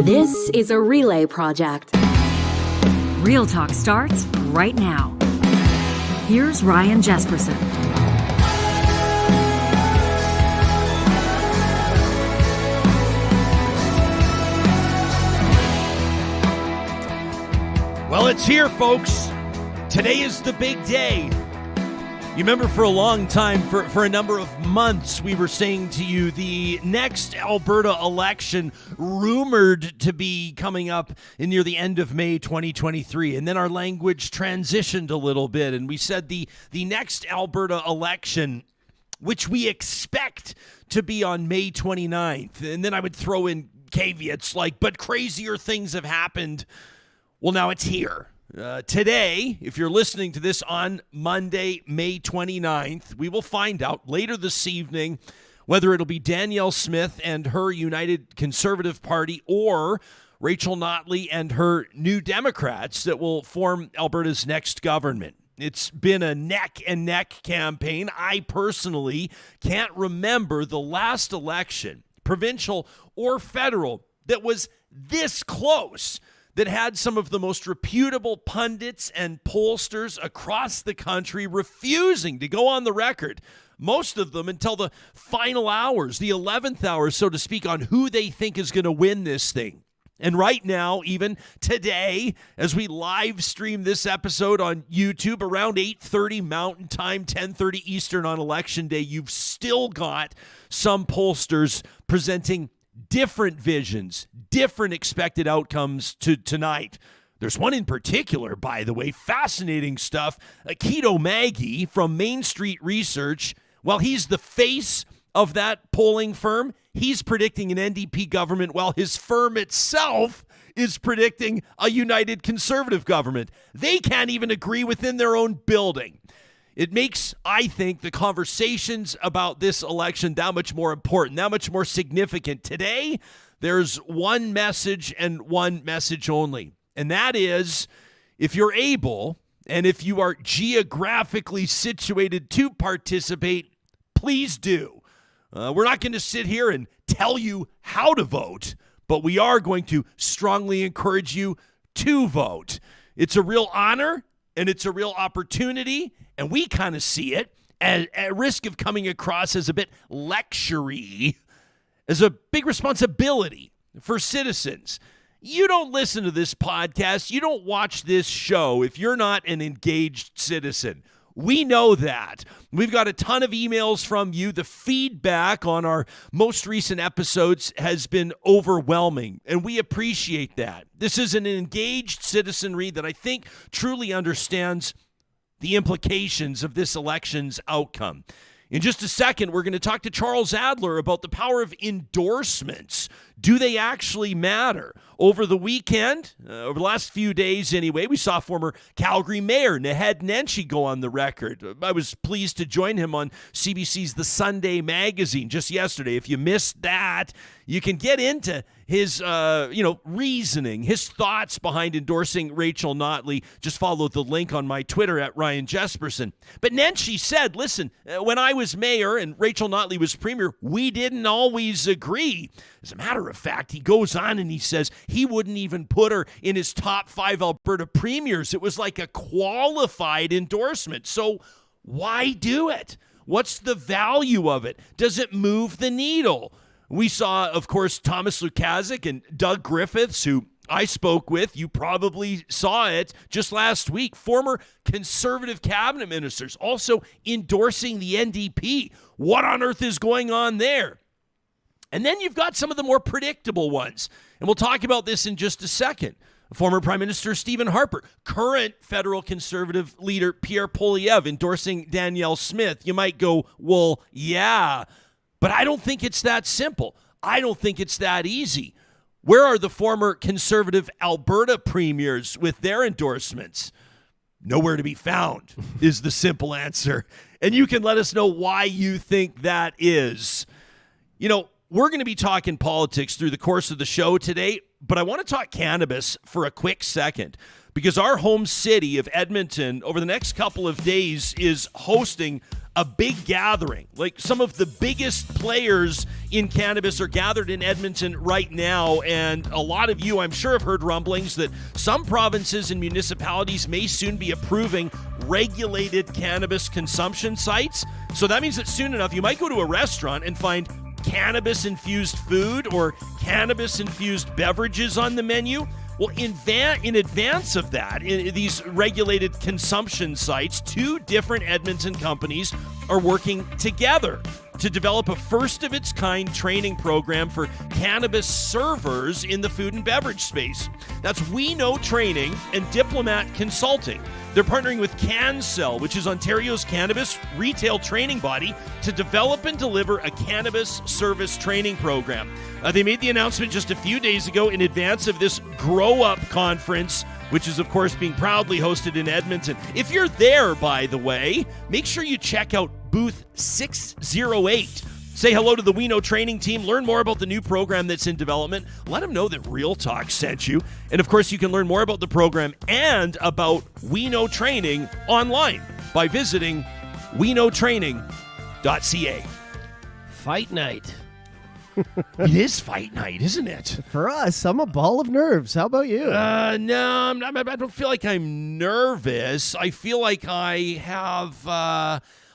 This is a relay project. Real Talk starts right now. Here's Ryan Jesperson. Well, it's here, folks. Today is the big day. You remember for a long time, for a number of months, we were saying to you the next Alberta election rumored to be coming up near the end of May 2023. And then our language transitioned a little bit, and we said the next Alberta election, which we expect to be on May 29th. And then I would throw in caveats like, but crazier things have happened. Well, now it's here. Today, if you're listening to this on Monday, May 29th, we will find out later this evening whether it'll be Danielle Smith and her United Conservative Party or Rachel Notley and her New Democrats that will form Alberta's next government. It's been a neck-and-neck campaign. I personally can't remember the last election, provincial or federal, that was this close, that had some of the most reputable pundits and pollsters across the country refusing to go on the record, most of them until the final hours, the 11th hour, so to speak, on who they think is going to win this thing. And right now, even today, as we live stream this episode on YouTube around 8:30 Mountain Time, 10:30 Eastern on Election Day, you've still got some pollsters presenting different visions, different expected outcomes to tonight. There's one in particular, by the way, fascinating stuff. Keto Maggie from Main Street Research, while he's the face of that polling firm, he's predicting an NDP government while his firm itself is predicting a United Conservative government. They can't even agree within their own building. It makes, I think, the conversations about this election that much more important, that much more significant. Today, there's one message and one message only, and that is, if you're able and if you are geographically situated to participate, please do. We're not going to sit here and tell you how to vote, but we are going to strongly encourage you to vote. It's a real honor and it's a real opportunity. And we kind of see it at risk of coming across as a bit lectury, as a big responsibility for citizens. You don't listen to this podcast. You don't watch this show if you're not an engaged citizen. We know that. We've got a ton of emails from you. The feedback on our most recent episodes has been overwhelming, and we appreciate that. This is an engaged citizenry that I think truly understands the implications of this election's outcome. In just a second, we're going to talk to Charles Adler about the power of endorsements. Do they actually matter? Over the weekend, over the last few days anyway, we saw former Calgary Mayor Naheed Nenshi go on the record. I was pleased to join him on CBC's The Sunday Magazine just yesterday. If you missed that, you can get into his reasoning, his thoughts behind endorsing Rachel Notley. Just follow the link on my Twitter at Ryan Jesperson. But Nenshi said, listen, when I was mayor and Rachel Notley was premier, we didn't always agree. As a matter of fact, he goes on and he says he wouldn't even put her in his top 5 Alberta premiers. It was like a qualified endorsement. So why do it? What's the value of it? Does it move the needle? We saw, of course, Thomas Lukaszuk and Doug Griffiths, who I spoke with. You probably saw it just last week. Former Conservative cabinet ministers also endorsing the NDP. What on earth is going on there? And then you've got some of the more predictable ones. And we'll talk about this in just a second. Former Prime Minister Stephen Harper, current federal Conservative leader Pierre Poilievre endorsing Danielle Smith. You might go, well, yeah. But I don't think it's that simple. I don't think it's that easy. Where are the former Conservative Alberta premiers with their endorsements? Nowhere to be found is the simple answer. And you can let us know why you think that is. You know, we're going to be talking politics through the course of the show today, but I want to talk cannabis for a quick second because our home city of Edmonton over the next couple of days is hosting a big gathering. Like some of the biggest players in cannabis are gathered in Edmonton right now, and a lot of you, I'm sure, have heard rumblings that some provinces and municipalities may soon be approving regulated cannabis consumption sites. So that means that soon enough, you might go to a restaurant and find cannabis-infused food or cannabis-infused beverages on the menu. Well, in advance of that, in these regulated consumption sites, 2 different Edmonton companies are working together to develop a first-of-its-kind training program for cannabis servers in the food and beverage space. That's We Know Training and Diplomat Consulting. They're partnering with CanCell, which is Ontario's cannabis retail training body, to develop and deliver a cannabis service training program. They made the announcement just a few days ago in advance of this Grow Up conference, which is, of course, being proudly hosted in Edmonton. If you're there, by the way, make sure you check out booth 608. Say hello to the We Know Training team. Learn more about the new program that's in development. Let them know that Real Talk sent you. And, of course, you can learn more about the program and about We Know Training online by visiting weknowtraining.ca. Fight night. It is fight night, isn't it? For us, I'm a ball of nerves. How about you? No, I don't feel like I'm nervous. I feel like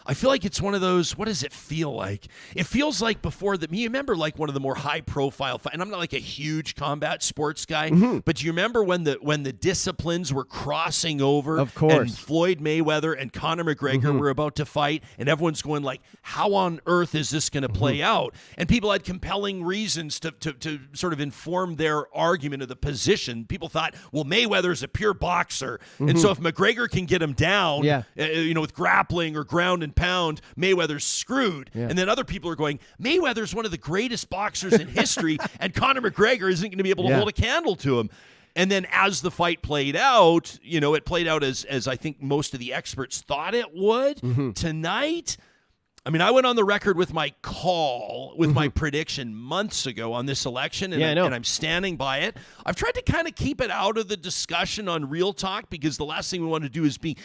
I feel like it's one of those, what does it feel like? It feels like before you remember like one of the more high-profile, and I'm not like a huge combat sports guy, but do you remember when the disciplines were crossing over? Of course. And Floyd Mayweather and Conor McGregor were about to fight, and everyone's going like, how on earth is this going to play out? And people had compelling reasons to sort of inform their argument of the position. People thought, well, Mayweather's a pure boxer, and so if McGregor can get him down, with grappling or ground and pound, Mayweather's screwed. Yeah. And then other people are going, Mayweather's one of the greatest boxers in history, and Conor McGregor isn't going to be able to hold a candle to him. And then as the fight played out, it played out as I think most of the experts thought it would. Tonight, I mean, I went on the record with my call, with my prediction months ago on this election, and I'm standing by it. I've tried to kind of keep it out of the discussion on Real Talk because the last thing we want to do is be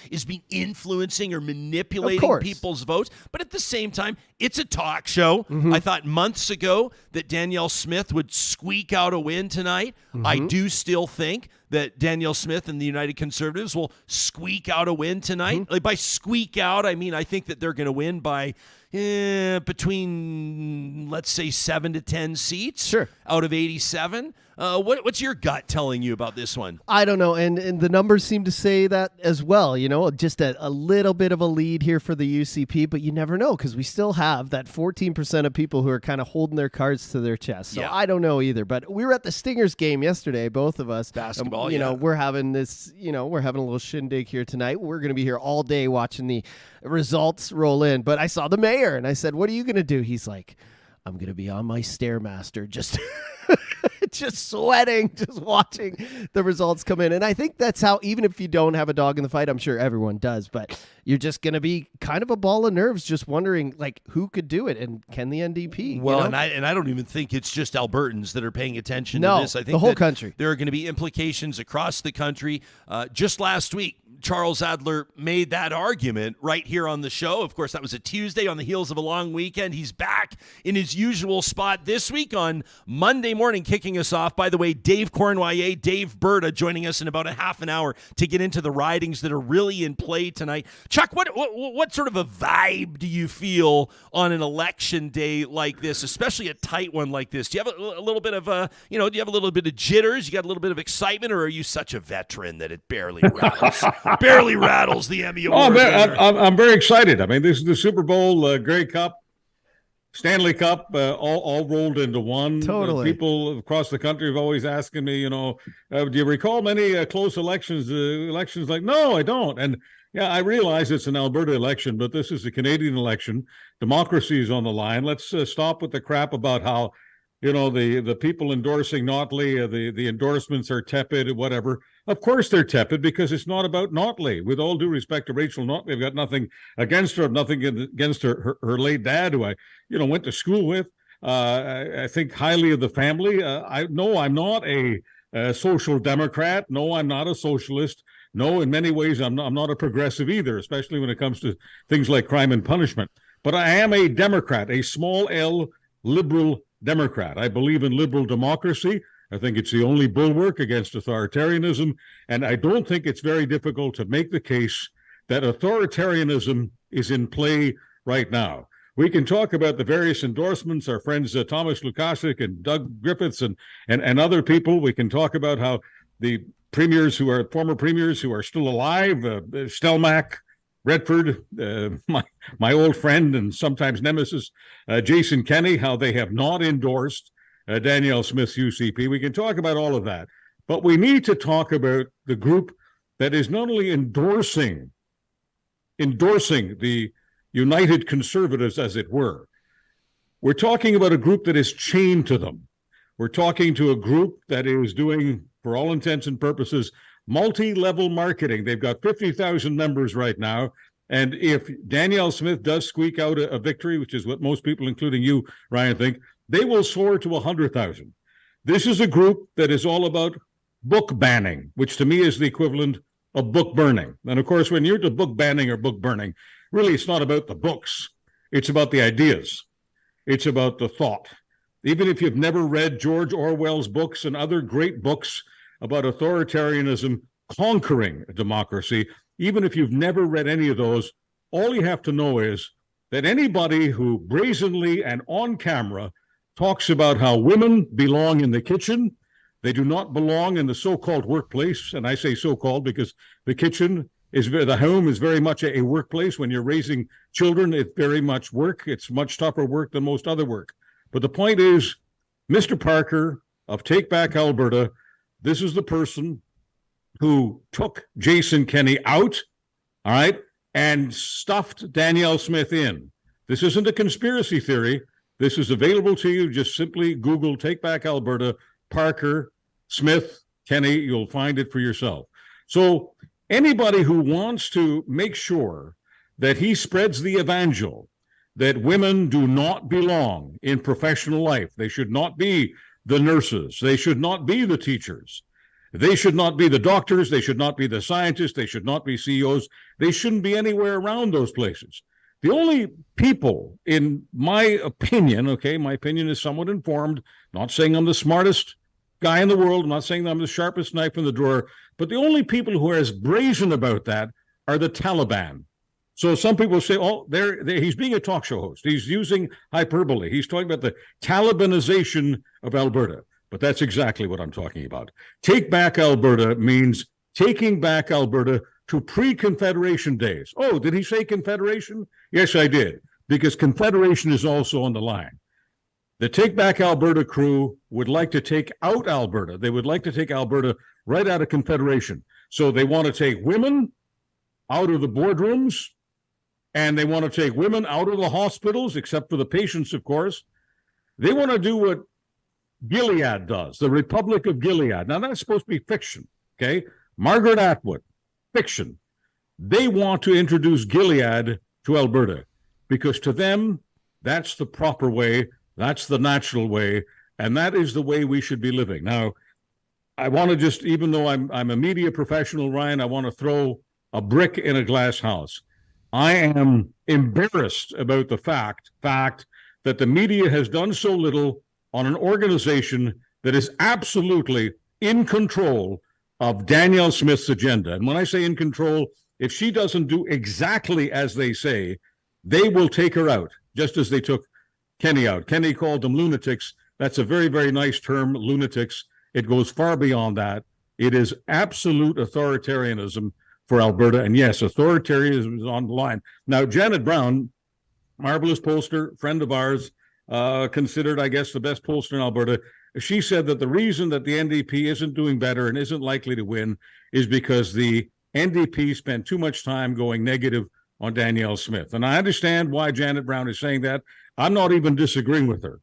influencing or manipulating people's votes. But at the same time, it's a talk show. I thought months ago that Danielle Smith would squeak out a win tonight. I do still think that Danielle Smith and the United Conservatives will squeak out a win tonight. Like by squeak out, I mean I think that they're going to win by between, let's say, 7 to 10 seats out of 87. What's your gut telling you about this one? I don't know, and the numbers seem to say that as well. Just a little bit of a lead here for the UCP, but you never know because we still have that 14% of people who are kind of holding their cards to their chest. So I don't know either. But we were at the Stingers game yesterday, both of us. Basketball, we're having this, we're having a little shindig here tonight. We're going to be here all day watching the results roll in. But I saw the mayor, and I said, "What are you going to do?" He's like, "I'm going to be on my Stairmaster, just." Just sweating, just watching the results come in. And I think that's how, even if you don't have a dog in the fight, I'm sure everyone does, but you're just going to be kind of a ball of nerves just wondering, like, who could do it and can the NDP? Well, and I don't even think it's just Albertans that are paying attention to this. I think the whole country. There are going to be implications across the country. Just last week, Charles Adler made that argument right here on the show. Of course, that was a Tuesday on the heels of a long weekend. He's back in his usual spot this week on Monday morning, kicking us off. By the way, Dave Cournoyer, Dave Berta, joining us in about a half an hour to get into the ridings that are really in play tonight. Chuck, what sort of a vibe do you feel on an election day like this, especially a tight one like this? Do you have a little bit of do you have a little bit of jitters? You got a little bit of excitement, or are you such a veteran that it barely rattles? Barely rattles the Emmy Award. I'm very excited. I mean, this is the Super Bowl, Grey Cup, Stanley Cup, all rolled into one. Totally. People across the country have always asking me, do you recall many close elections? Like, no, I don't. And yeah, I realize it's an Alberta election, but this is a Canadian election. Democracy is on the line. Let's stop with the crap about how, the people endorsing Notley, the endorsements are tepid, whatever. Of course they're tepid because it's not about Notley. With all due respect to Rachel Notley, I've got nothing against her, nothing against her late dad, who I, went to school with. I think highly of the family. I'm not a social democrat. No, I'm not a socialist. No, in many ways, I'm not a progressive either, especially when it comes to things like crime and punishment. But I am a Democrat, a small L liberal Democrat. I believe in liberal democracy. I think it's the only bulwark against authoritarianism. And I don't think it's very difficult to make the case that authoritarianism is in play right now. We can talk about the various endorsements, our friends Thomas Lukaszuk and Doug Griffiths and other people. We can talk about how the former premiers who are still alive, Stelmach, Redford, my old friend and sometimes nemesis, Jason Kenney, how they have not endorsed Danielle Smith's UCP. We can talk about all of that. But we need to talk about the group that is not only endorsing the United Conservatives, as it were. We're talking about a group that is chained to them. We're talking to a group that is doing, for all intents and purposes, multi-level marketing. They've got 50,000 members right now. And if Danielle Smith does squeak out a victory, which is what most people, including you, Ryan, think, they will soar to 100,000. This is a group that is all about book banning, which to me is the equivalent of book burning. And of course, when you're to book banning or book burning, really it's not about the books. It's about the ideas. It's about the thought. Even if you've never read George Orwell's books and other great books about authoritarianism conquering democracy, even if you've never read any of those, all you have to know is that anybody who brazenly and on camera talks about how women belong in the kitchen, they do not belong in the so-called workplace. And I say so-called because the home is very much a workplace. When you're raising children, it's very much work. It's much tougher work than most other work. But the point is, Mr. Parker of Take Back Alberta, this is the person who took Jason Kenney out, all right, and stuffed Danielle Smith in. This isn't a conspiracy theory. This is available to you. Just simply Google Take Back Alberta, Parker, Smith, Kenney. You'll find it for yourself. So anybody who wants to make sure that he spreads the evangel that women do not belong in professional life, they should not be the nurses, they should not be the teachers, they should not be the doctors, they should not be the scientists, they should not be CEOs, they shouldn't be anywhere around those places. The only people, in my opinion, okay, my opinion is somewhat informed, not saying I'm the smartest guy in the world, I'm not saying that I'm the sharpest knife in the drawer, but the only people who are as brazen about that are the Taliban. So some people say, oh, he's being a talk show host. He's using hyperbole. He's talking about the Talibanization of Alberta. But that's exactly what I'm talking about. Take Back Alberta means taking back Alberta to pre-Confederation days. Oh, did he say Confederation? Yes, I did, because Confederation is also on the line. The Take Back Alberta crew would like to take out Alberta. They would like to take Alberta right out of Confederation. So they want to take women out of the boardrooms, and they want to take women out of the hospitals, except for the patients, of course. They want to do what Gilead does, the Republic of Gilead. Now, that's supposed to be fiction, okay? Margaret Atwood, fiction. They want to introduce Gilead to Alberta because to them, that's the proper way, that's the natural way, and that is the way we should be living. Now, I want to just, even though I'm a media professional, Ryan, I want to throw a brick in a glass house. I am embarrassed about the fact that the media has done so little on an organization that is absolutely in control of Danielle Smith's agenda. And when I say in control, if she doesn't do exactly as they say, they will take her out, just as they took Kenney out. Kenney called them lunatics. That's a very, very nice term, lunatics. It goes far beyond that. It is absolute authoritarianism for Alberta. And yes, authoritarianism is on the line. Now, Janet Brown, marvelous pollster, friend of ours, considered, I guess, the best pollster in Alberta. She said that the reason that the NDP isn't doing better and isn't likely to win is because the NDP spent too much time going negative on Danielle Smith. And I understand why Janet Brown is saying that. I'm not even disagreeing with her.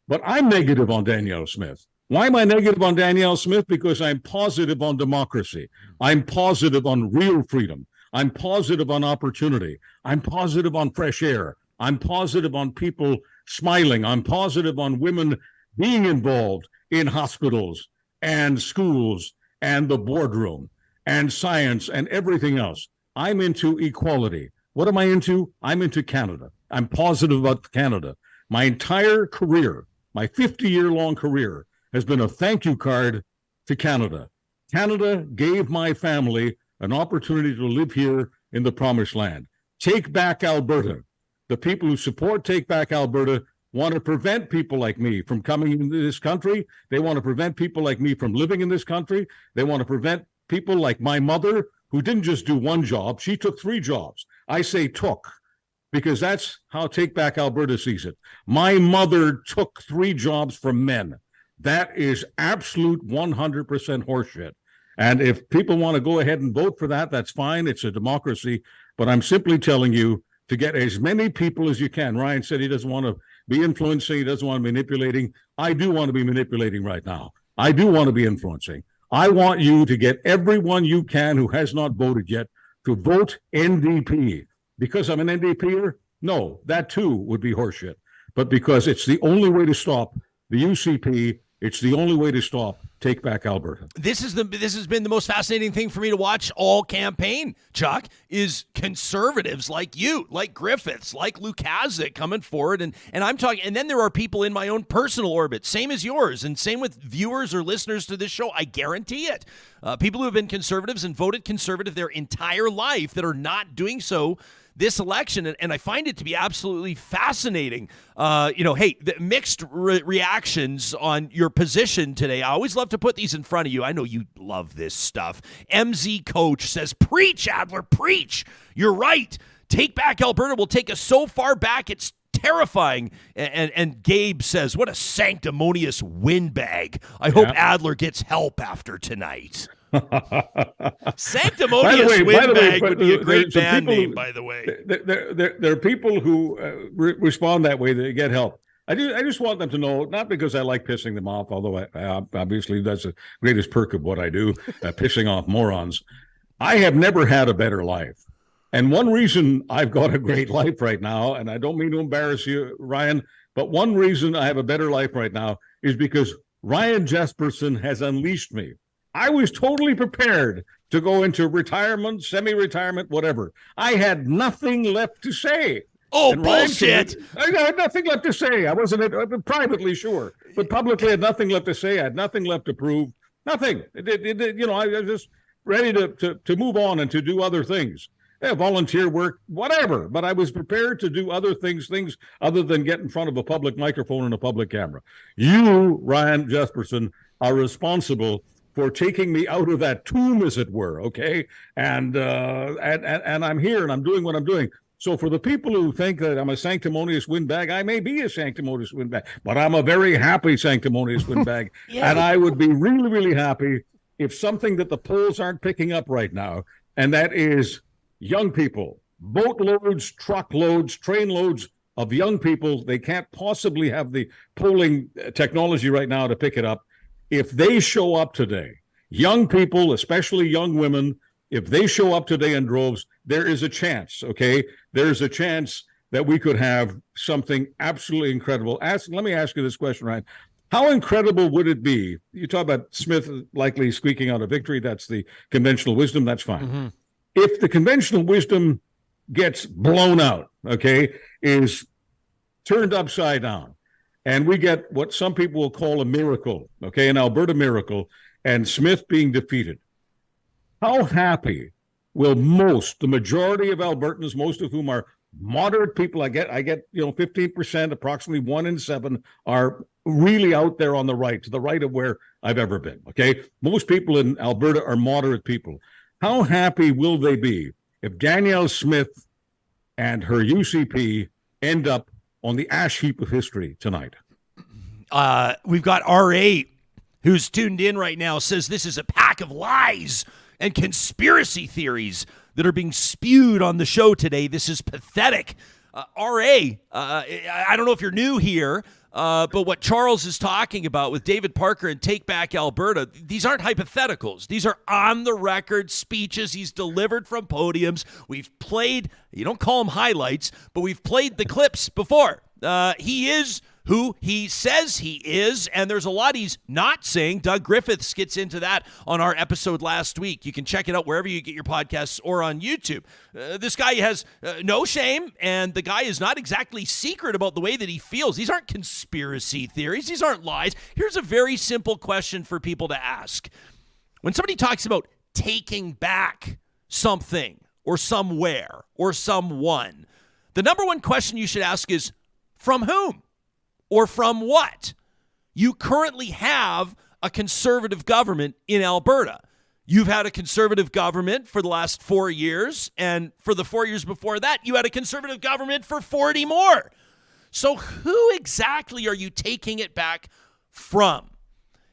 But I'm negative on Danielle Smith. Why am I negative on Danielle Smith? Because I'm positive on democracy. I'm positive on real freedom. I'm positive on opportunity. I'm positive on fresh air. I'm positive on people smiling. I'm positive on women being involved in hospitals and schools and the boardroom. and science and everything else. I'm into equality. What am I into? I'm into Canada. I'm positive about Canada. My entire career, my 50-year-long career, has been a thank you card to Canada. Canada gave my family an opportunity to live here in the Promised Land. Take Back Alberta. The people who support Take Back Alberta want to prevent people like me from coming into this country. They want to prevent people like me from living in this country. They want to prevent people like my mother, who didn't just do one job. She took 3 jobs. I say took, because that's how Take Back Alberta sees it. My mother took 3 jobs from men. That is absolute 100% horseshit. And if people want to go ahead and vote for that, that's fine. It's a democracy. But I'm simply telling you to get as many people as you can. Ryan said he doesn't want to be influencing. He doesn't want to be manipulating. I do want to be manipulating right now. I do want to be influencing. I want you to get everyone you can who has not voted yet to vote NDP. Because I'm an NDPer? No, that too would be horseshit. But because it's the only way to stop the UCP, it's the only way to stop Take Back Alberta. This has been the most fascinating thing for me to watch all campaign, Chuck, is conservatives like you, like Griffiths, like Lukaszuk coming forward. And I'm talking, and then there are people in my own personal orbit, same as yours, and same with viewers or listeners to this show. I guarantee it. People who have been conservatives and voted conservative their entire life that are not doing so this election, and I find it to be absolutely fascinating. Hey, the mixed reactions on your position today. I always love to put these in front of you. I know you love this stuff. MZ Coach says, preach, Adler, preach. You're right. Take Back Alberta will take us so far back, it's terrifying. And Gabe says, what a sanctimonious windbag. I hope Adler gets help after tonight. Sanctimonious Windbag would be a great band name, by the way. There are people who respond that way, they get help. I just want them to know, not because I like pissing them off, although I obviously that's the greatest perk of what I do, pissing off morons. I have never had a better life. And one reason I've got a great life right now, and I don't mean to embarrass you, Ryan, but one reason I have a better life right now is because Ryan Jesperson has unleashed me. I was totally prepared to go into retirement, semi-retirement, whatever. I had nothing left to say. Oh, bullshit. I had nothing left to say. I wasn't privately sure, but publicly I had nothing left to say. I had nothing left to prove. Nothing. I was just ready to move on and to do other things. Volunteer work, whatever. But I was prepared to do other things other than get in front of a public microphone and a public camera. You, Ryan Jesperson, are responsible for taking me out of that tomb, as it were, okay? And I'm here and I'm doing what I'm doing. So for the people who think that I'm a sanctimonious windbag, I may be a sanctimonious windbag, but I'm a very happy sanctimonious windbag. And I would be really, really happy if something that the polls aren't picking up right now, and that is young people, boatloads, truckloads, trainloads of young people. They can't possibly have the polling technology right now to pick it up. If they show up today, young people, especially young women, if they show up today in droves, there is a chance, okay? There's a chance that we could have something absolutely incredible. Let me ask you this question, Ryan. How incredible would it be? You talk about Smith likely squeaking out a victory. That's the conventional wisdom. That's fine. Mm-hmm. If the conventional wisdom gets blown out, okay, is turned upside down, and we get what some people will call a miracle, okay, an Alberta miracle, and Smith being defeated, how happy will the majority of Albertans, most of whom are moderate people, I get 15%, approximately 1 in 7 are really out there on the right, to the right of where I've ever been, okay? Most people in Alberta are moderate people. How happy will they be if Danielle Smith and her UCP end up on the ash heap of history tonight? We've got R8, who's tuned in right now, says this is a pack of lies and conspiracy theories that are being spewed on the show today. This is pathetic. R.A., I don't know if you're new here, but what Charles is talking about with David Parker and Take Back Alberta, these aren't hypotheticals. These are on-the-record speeches he's delivered from podiums. We've played, you don't call them highlights, but we've played the clips before. He is who he says he is, and there's a lot he's not saying. Doug Griffiths gets into that on our episode last week. You can check it out wherever you get your podcasts or on YouTube. This guy has no shame, and the guy is not exactly secret about the way that he feels. These aren't conspiracy theories. These aren't lies. Here's a very simple question for people to ask. When somebody talks about taking back something or somewhere or someone, the number one question you should ask is, from whom or from what? You currently have a conservative government in Alberta. You've had a conservative government for the last 4 years, and for the 4 years before that, you had a conservative government for 40 more. So who exactly are you taking it back from?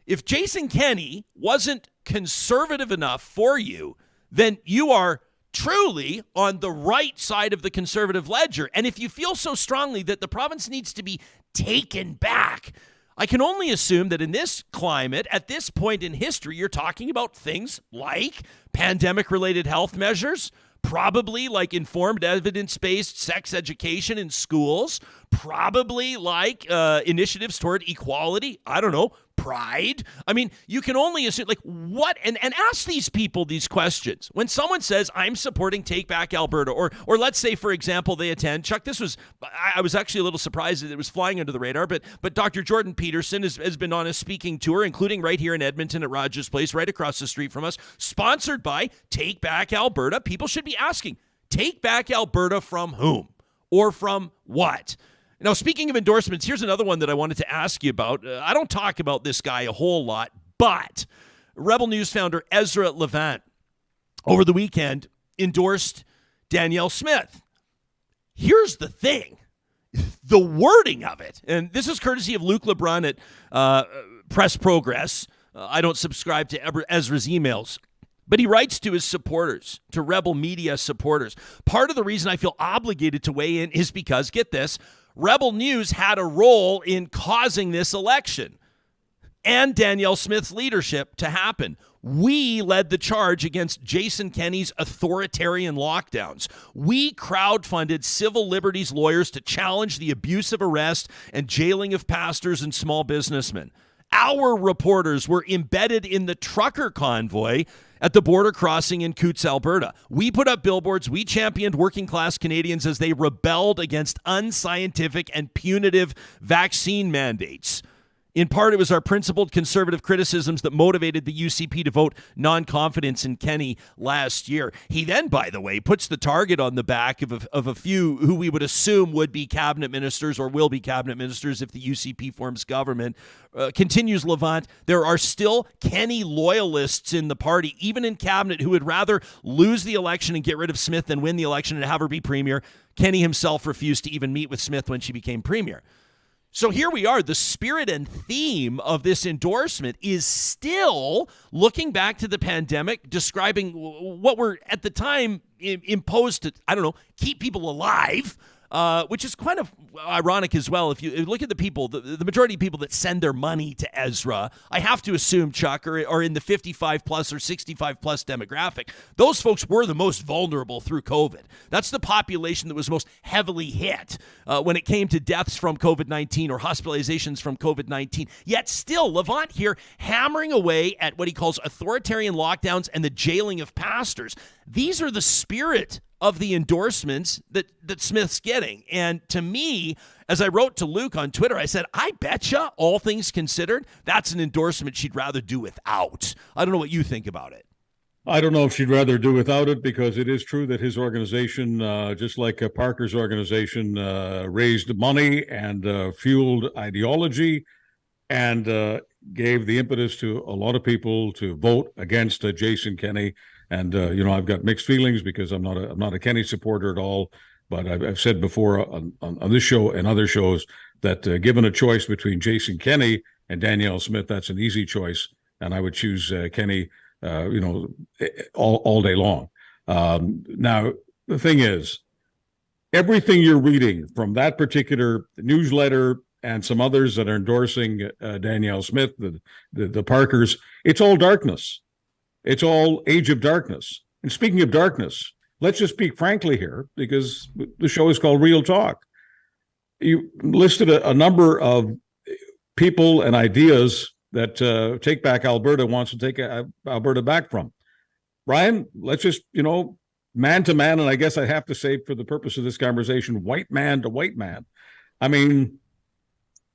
If Jason Kenney wasn't conservative enough for you, then you are truly on the right side of the conservative ledger. And if you feel so strongly that the province needs to be taken back, I can only assume that in this climate, at this point in history, you're talking about things like pandemic-related health measures, probably like informed evidence-based sex education in schools, probably like initiatives toward equality, I don't know, pride. I mean, you can only assume, like, what, and ask these people these questions. When someone says, I'm supporting Take Back Alberta, or let's say, for example, they attend, Chuck, this was, I was actually a little surprised that it was flying under the radar, but Dr. Jordan Peterson has been on a speaking tour, including right here in Edmonton at Rogers Place, right across the street from us, sponsored by Take Back Alberta. People should be asking, Take Back Alberta from whom? Or from what? Now, speaking of endorsements, here's another one that I wanted to ask you about. I don't talk about this guy a whole lot, but Rebel News founder Ezra Levant over the weekend endorsed Danielle Smith. Here's the thing. The wording of it, and this is courtesy of Luke Lebrun at Press Progress. I don't subscribe to Ezra's emails. But he writes to his supporters, to Rebel Media supporters. Part of the reason I feel obligated to weigh in is because, get this, Rebel News had a role in causing this election and Danielle Smith's leadership to happen. We led the charge against Jason Kenney's authoritarian lockdowns. We crowdfunded civil liberties lawyers to challenge the abusive arrest and jailing of pastors and small businessmen. Our reporters were embedded in the trucker convoy at the border crossing in Coutts, Alberta. We put up billboards. We championed working-class Canadians as they rebelled against unscientific and punitive vaccine mandates. In part, it was our principled conservative criticisms that motivated the UCP to vote non-confidence in Kenney last year. He then, by the way, puts the target on the back of a few who we would assume would be cabinet ministers or will be cabinet ministers if the UCP forms government. Continues Levant, there are still Kenney loyalists in the party, even in cabinet, who would rather lose the election and get rid of Smith than win the election and have her be premier. Kenney himself refused to even meet with Smith when she became premier. So here we are. The spirit and theme of this endorsement is still looking back to the pandemic, describing what were at the time imposed to, I don't know, keep people alive, which is kind of ironic as well. If you look at the people, the majority of people that send their money to Ezra, I have to assume, Chuck, are in the 55 plus or 65 plus demographic. Those folks were the most vulnerable through COVID. That's the population that was most heavily hit when it came to deaths from COVID-19 or hospitalizations from COVID-19. Yet still, Levant here hammering away at what he calls authoritarian lockdowns and the jailing of pastors. These are the spirit of the endorsements that Smith's getting. And to me, as I wrote to Luke on Twitter, I said, I betcha, all things considered, that's an endorsement she'd rather do without. I don't know what you think about it. I don't know if she'd rather do without it, because it is true that his organization, just like Parker's organization, raised money and fueled ideology and gave the impetus to a lot of people to vote against Jason Kenney. And, I've got mixed feelings because I'm not a Kenney supporter at all. But I've said before on this show and other shows that given a choice between Jason Kenney and Danielle Smith, that's an easy choice. And I would choose Kenney, all day long. Now, the thing is, everything you're reading from that particular newsletter and some others that are endorsing Danielle Smith, the Parkers, it's all darkness. It's all age of darkness. And speaking of darkness, let's just speak frankly here, because the show is called Real Talk. you listed a number of people and ideas that Take Back Alberta wants to take Alberta back from. Ryan, let's just, man to man, and I guess I have to say for the purpose of this conversation, white man to white man. I mean,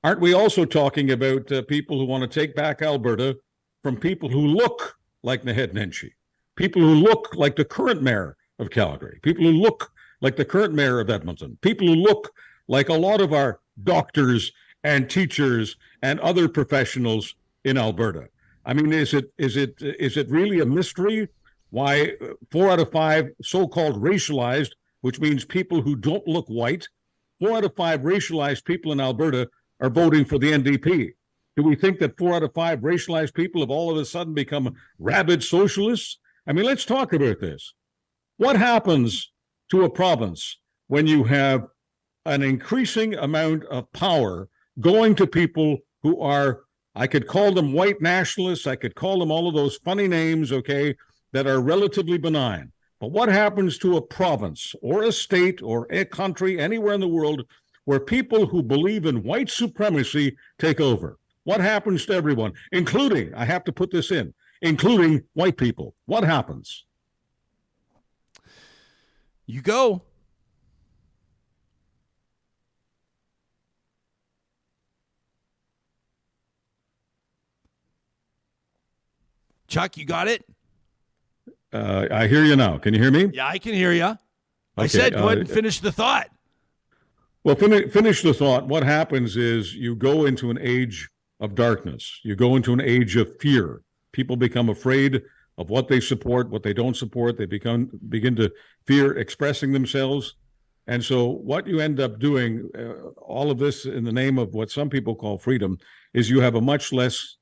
aren't we also talking about people who want to take back Alberta from people who look like Naheed Nenshi, people who look like the current mayor of Calgary, people who look like the current mayor of Edmonton, people who look like a lot of our doctors and teachers and other professionals in Alberta? I mean, is it really a mystery why 4 out of 5 so-called racialized, which means people who don't look white, 4 out of 5 racialized people in Alberta are voting for the NDP? Do we think that 4 out of 5 racialized people have all of a sudden become rabid socialists? I mean, let's talk about this. What happens to a province when you have an increasing amount of power going to people who are, I could call them white nationalists, I could call them all of those funny names, okay, that are relatively benign. But what happens to a province or a state or a country anywhere in the world where people who believe in white supremacy take over? What happens to everyone, including, I have to put this in, including white people? What happens? You go. Chuck, you got it? I hear you now. Can you hear me? Yeah, I can hear you. I Okay, said go ahead and finish the thought. Well, finish the thought. What happens is you go into an age of darkness. You go into an age of fear. People become afraid of what they support, what they don't support. They begin to fear expressing themselves. And so what you end up doing, all of this in the name of what some people call freedom, is you have a much less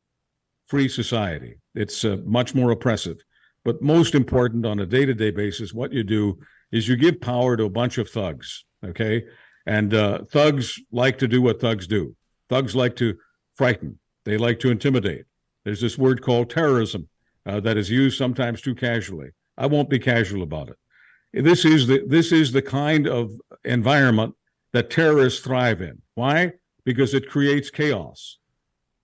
free society. It's much more oppressive. But most important, on a day-to-day basis, what you do is you give power to a bunch of thugs, okay? And thugs like to do what thugs do. Thugs like to frighten. They like to intimidate. There's this word called terrorism that is used sometimes too casually. I won't be casual about it. This is the kind of environment that terrorists thrive in. Why? Because it creates chaos.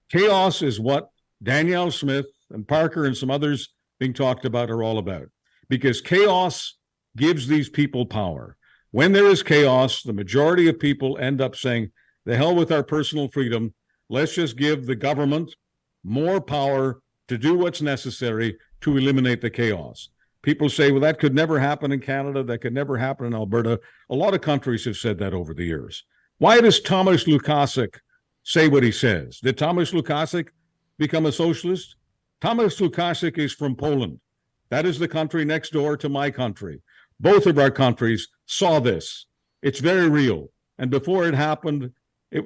Chaos is what Danielle Smith and Parker and some others being talked about are all about. Because chaos gives these people power. When there is chaos, the majority of people end up saying, the hell with our personal freedom. Let's just give the government more power to do what's necessary to eliminate the chaos. People say, well, that could never happen in Canada. That could never happen in Alberta. A lot of countries have said that over the years. Why does Thomas Lukaszuk say what he says? Did Thomas Lukaszuk become a socialist? Thomas Lukaszuk is from Poland. That is the country next door to my country. Both of our countries saw this. It's very real. And before it happened,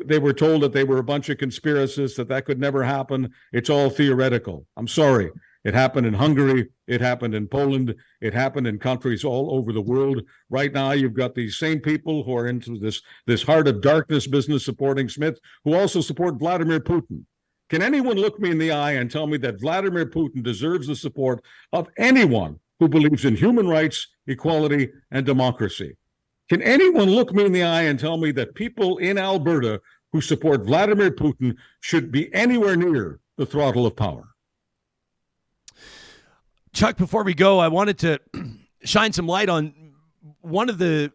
they were told that they were a bunch of conspiracists, that could never happen. It's all theoretical. I'm sorry. It happened in Hungary. It happened in Poland. It happened in countries all over the world. Right now, you've got these same people who are into this heart of darkness business supporting Smith, who also support Vladimir Putin. Can anyone look me in the eye and tell me that Vladimir Putin deserves the support of anyone who believes in human rights, equality, and democracy? Can anyone look me in the eye and tell me that people in Alberta who support Vladimir Putin should be anywhere near the throttle of power? Chuck, before we go, I wanted to shine some light on one of the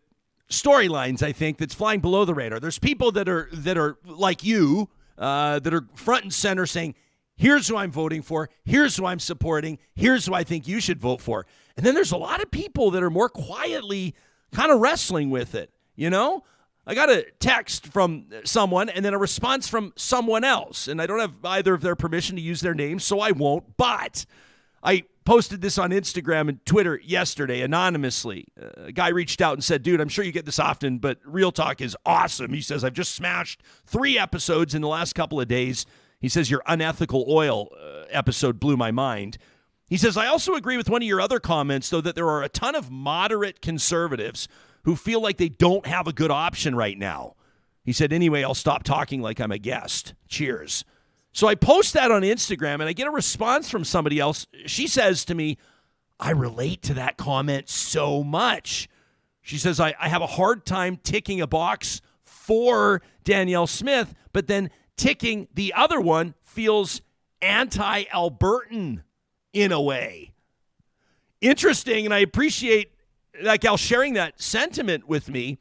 storylines, I think, that's flying below the radar. There's people that are like you, that are front and center saying, here's who I'm voting for, here's who I'm supporting, here's who I think you should vote for. And then there's a lot of people that are more quietly kind of wrestling with it, you know? I got a text from someone and then a response from someone else, and I don't have either of their permission to use their names, so I won't, but I posted this on Instagram and Twitter yesterday anonymously. A guy reached out and said, dude, I'm sure you get this often, but Real Talk is awesome. He says, I've just smashed 3 episodes in the last couple of days. He says, your unethical oil episode blew my mind. He says, I also agree with one of your other comments, though, that there are a ton of moderate conservatives who feel like they don't have a good option right now. He said, anyway, I'll stop talking like I'm a guest. Cheers. So I post that on Instagram, and I get a response from somebody else. She says to me, I relate to that comment so much. She says, I have a hard time ticking a box for Danielle Smith, but then ticking the other one feels anti-Albertan in a way. Interesting, and I appreciate that gal sharing that sentiment with me.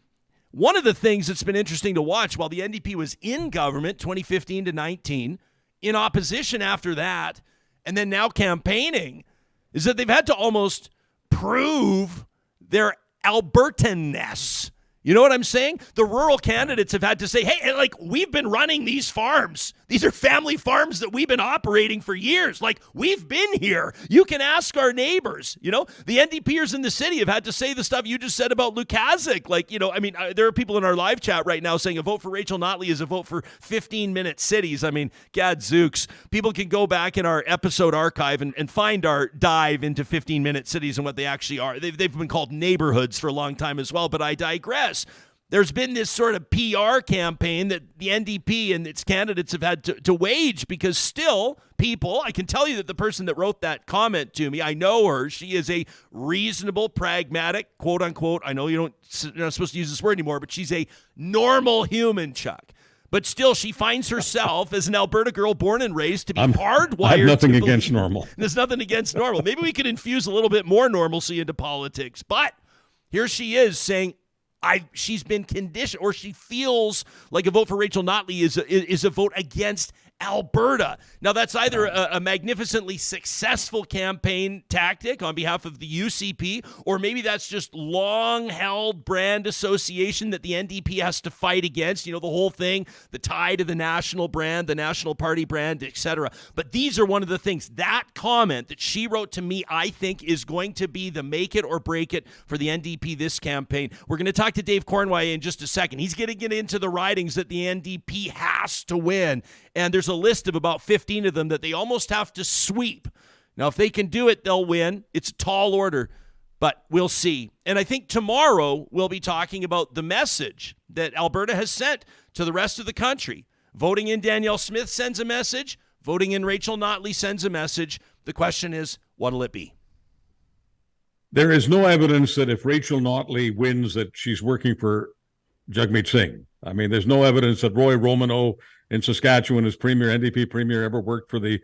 One of the things that's been interesting to watch while the NDP was in government 2015 to 19, in opposition after that, and then now campaigning, is that they've had to almost prove their Albertanness. You know what I'm saying? The rural candidates have had to say, hey, like, we've been running these farms. These are family farms that we've been operating for years. Like, we've been here. You can ask our neighbors. You know, the NDPers in the city have had to say the stuff you just said about Lukaszuk. Like, you know, I mean, there are people in our live chat right now saying a vote for Rachel Notley is a vote for 15-minute cities. I mean, gadzooks. People can go back in our episode archive and find our dive into 15-minute cities and what they actually are. They've been called neighborhoods for a long time as well, but I digress. There's been this sort of PR campaign that the NDP and its candidates have had to wage, because still people, I can tell you that the person that wrote that comment to me, I know her. She is a reasonable, pragmatic, quote unquote, I know you're not supposed to use this word anymore, but she's a normal human, Chuck. But still, she finds herself as an Alberta girl born and raised to be hardwired. I have nothing against normal. There's nothing against normal. Maybe we could infuse a little bit more normalcy into politics. But here she is saying, she's been conditioned, or she feels like a vote for Rachel Notley is a vote against Alberta. Now, that's either a magnificently successful campaign tactic on behalf of the UCP, or maybe that's just long-held brand association that the NDP has to fight against. You know, the whole thing, the tie to the national brand, the National Party brand, etc. But these are one of the things. That comment that she wrote to me, I think, is going to be the make it or break it for the NDP this campaign. We're going to talk to Dave Cournoyer in just a second. He's going to get into the ridings that the NDP has to win. And there's a list of about 15 of them that they almost have to sweep. Now, if they can do it, they'll win. It's a tall order, but we'll see. And I think tomorrow we'll be talking about the message that Alberta has sent to the rest of the country. Voting in Danielle Smith sends a message. Voting in Rachel Notley sends a message. The question is, what'll it be? There is no evidence that if Rachel Notley wins that she's working for Jagmeet Singh. I mean, there's no evidence that Roy Romano in Saskatchewan as NDP premier, ever worked for the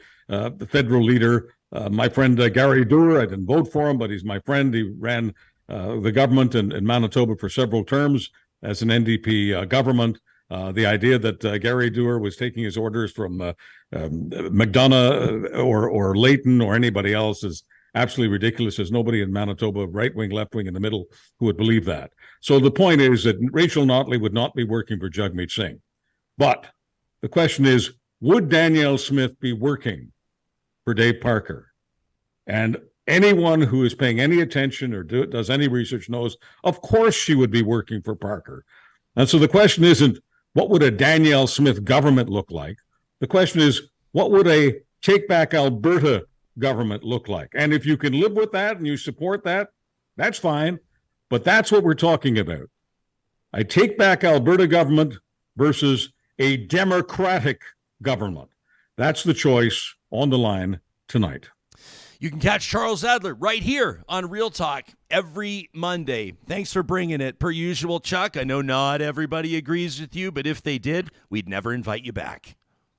federal leader. My friend Gary Doer, I didn't vote for him, but he's my friend. He ran the government in Manitoba for several terms as an NDP government. The idea that Gary Doer was taking his orders from McDonough or Layton or anybody else is absolutely ridiculous. There's nobody in Manitoba, right wing, left wing, in the middle, who would believe that. So the point is that Rachel Notley would not be working for Jagmeet Singh. But the question is, would Danielle Smith be working for Dave Parker? And anyone who is paying any attention or does any research knows, of course she would be working for Parker. And so the question isn't, what would a Danielle Smith government look like? The question is, what would a Take Back Alberta government look like? And if you can live with that and you support that, that's fine. But that's what we're talking about. I Take Back Alberta government versus a democratic government. That's the choice on the line tonight. You can catch Charles Adler right here on Real Talk every Monday. Thanks for bringing it. Per usual, Chuck, I know not everybody agrees with you, but if they did, we'd never invite you back.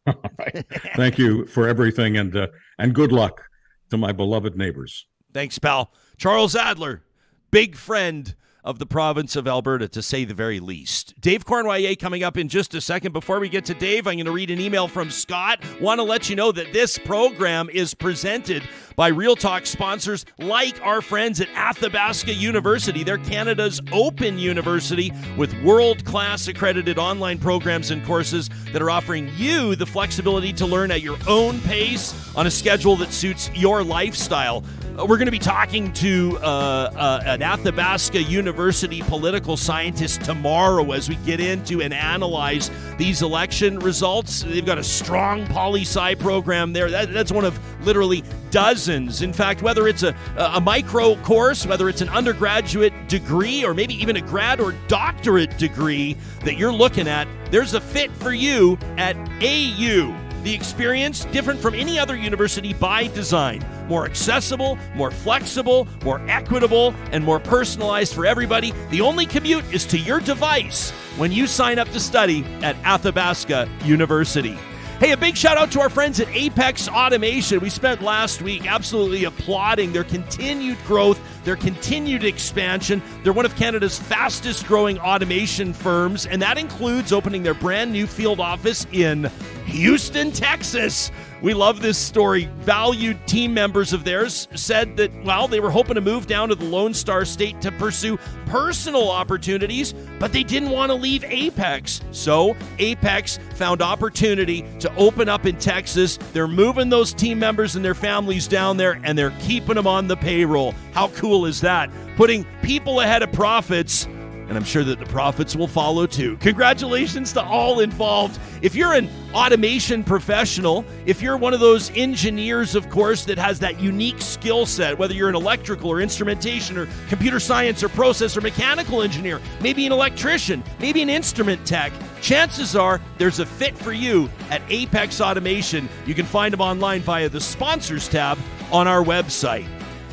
All right. Thank you for everything, and good luck to my beloved neighbors. Thanks, pal. Charles Adler, big friend of the province of Alberta, to say the very least. Dave Cournoyer coming up in just a second. Before we get to Dave, I'm going to read an email from Scott. Want to let you know that this program is presented by Real Talk sponsors like our friends at Athabasca University. They're Canada's open university with world-class accredited online programs and courses that are offering you the flexibility to learn at your own pace on a schedule that suits your lifestyle. We're going to be talking to an Athabasca University political scientist tomorrow as we get into and analyze these election results. They've got a strong poli-sci program there. That's one of literally dozens. In fact, whether it's a micro course, whether it's an undergraduate degree, or maybe even a grad or doctorate degree that you're looking at, there's a fit for you at AU. The experience, different from any other university by design. More accessible, more flexible, more equitable, and more personalized for everybody. The only commute is to your device when you sign up to study at Athabasca University. Hey, a big shout out to our friends at Apex Automation. We spent last week absolutely applauding their continued growth, their continued expansion. They're one of Canada's fastest growing automation firms, and that includes opening their brand new field office in Houston, Texas. We love this story. Valued team members of theirs said that, well, they were hoping to move down to the Lone Star State to pursue personal opportunities, but they didn't want to leave Apex. So Apex found opportunity to open up in Texas. They're moving those team members and their families down there, and they're keeping them on the payroll. How cool is that? Putting people ahead of profits. And I'm sure that the profits will follow too. Congratulations to all involved. If you're an automation professional, if you're one of those engineers, of course, that has that unique skill set, whether you're an electrical or instrumentation or computer science or process or mechanical engineer, maybe an electrician, maybe an instrument tech, chances are there's a fit for you at Apex Automation. You can find them online via the sponsors tab on our website.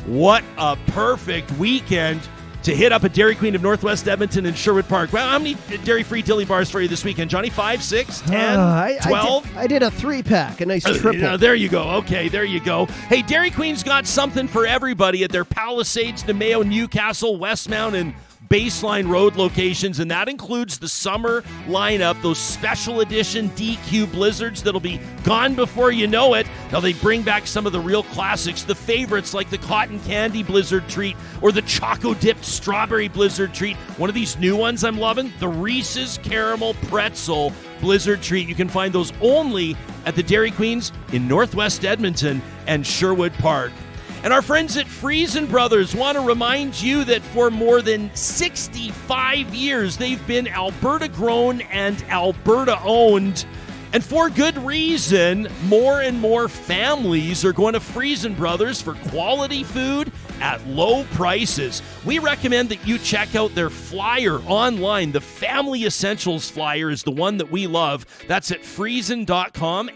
What a perfect weekend to hit up a Dairy Queen of Northwest Edmonton and Sherwood Park. Well, how many dairy-free dilly bars for you this weekend, Johnny? 5, 6, 10, 12? I did a 3-pack, a nice triple. There you go. Okay, there you go. Hey, Dairy Queen's got something for everybody at their Palisades, Nemeo, Newcastle, Westmount, and Baseline Road locations, and that includes the summer lineup, those special edition DQ Blizzards that'll be gone before you know it. Now they bring back some of the real classics, the favorites like the Cotton Candy Blizzard Treat or the Choco Dipped Strawberry Blizzard Treat. One of these new ones I'm loving, the Reese's Caramel Pretzel Blizzard Treat. You can find those only at the Dairy Queens in Northwest Edmonton and Sherwood Park. And our friends at Friesen Brothers want to remind you that for more than 65 years, they've been Alberta-grown and Alberta-owned. And for good reason, more and more families are going to Friesen Brothers for quality food at low prices. We recommend that you check out their flyer online. The Family Essentials flyer is the one that we love. That's at Friesen.com,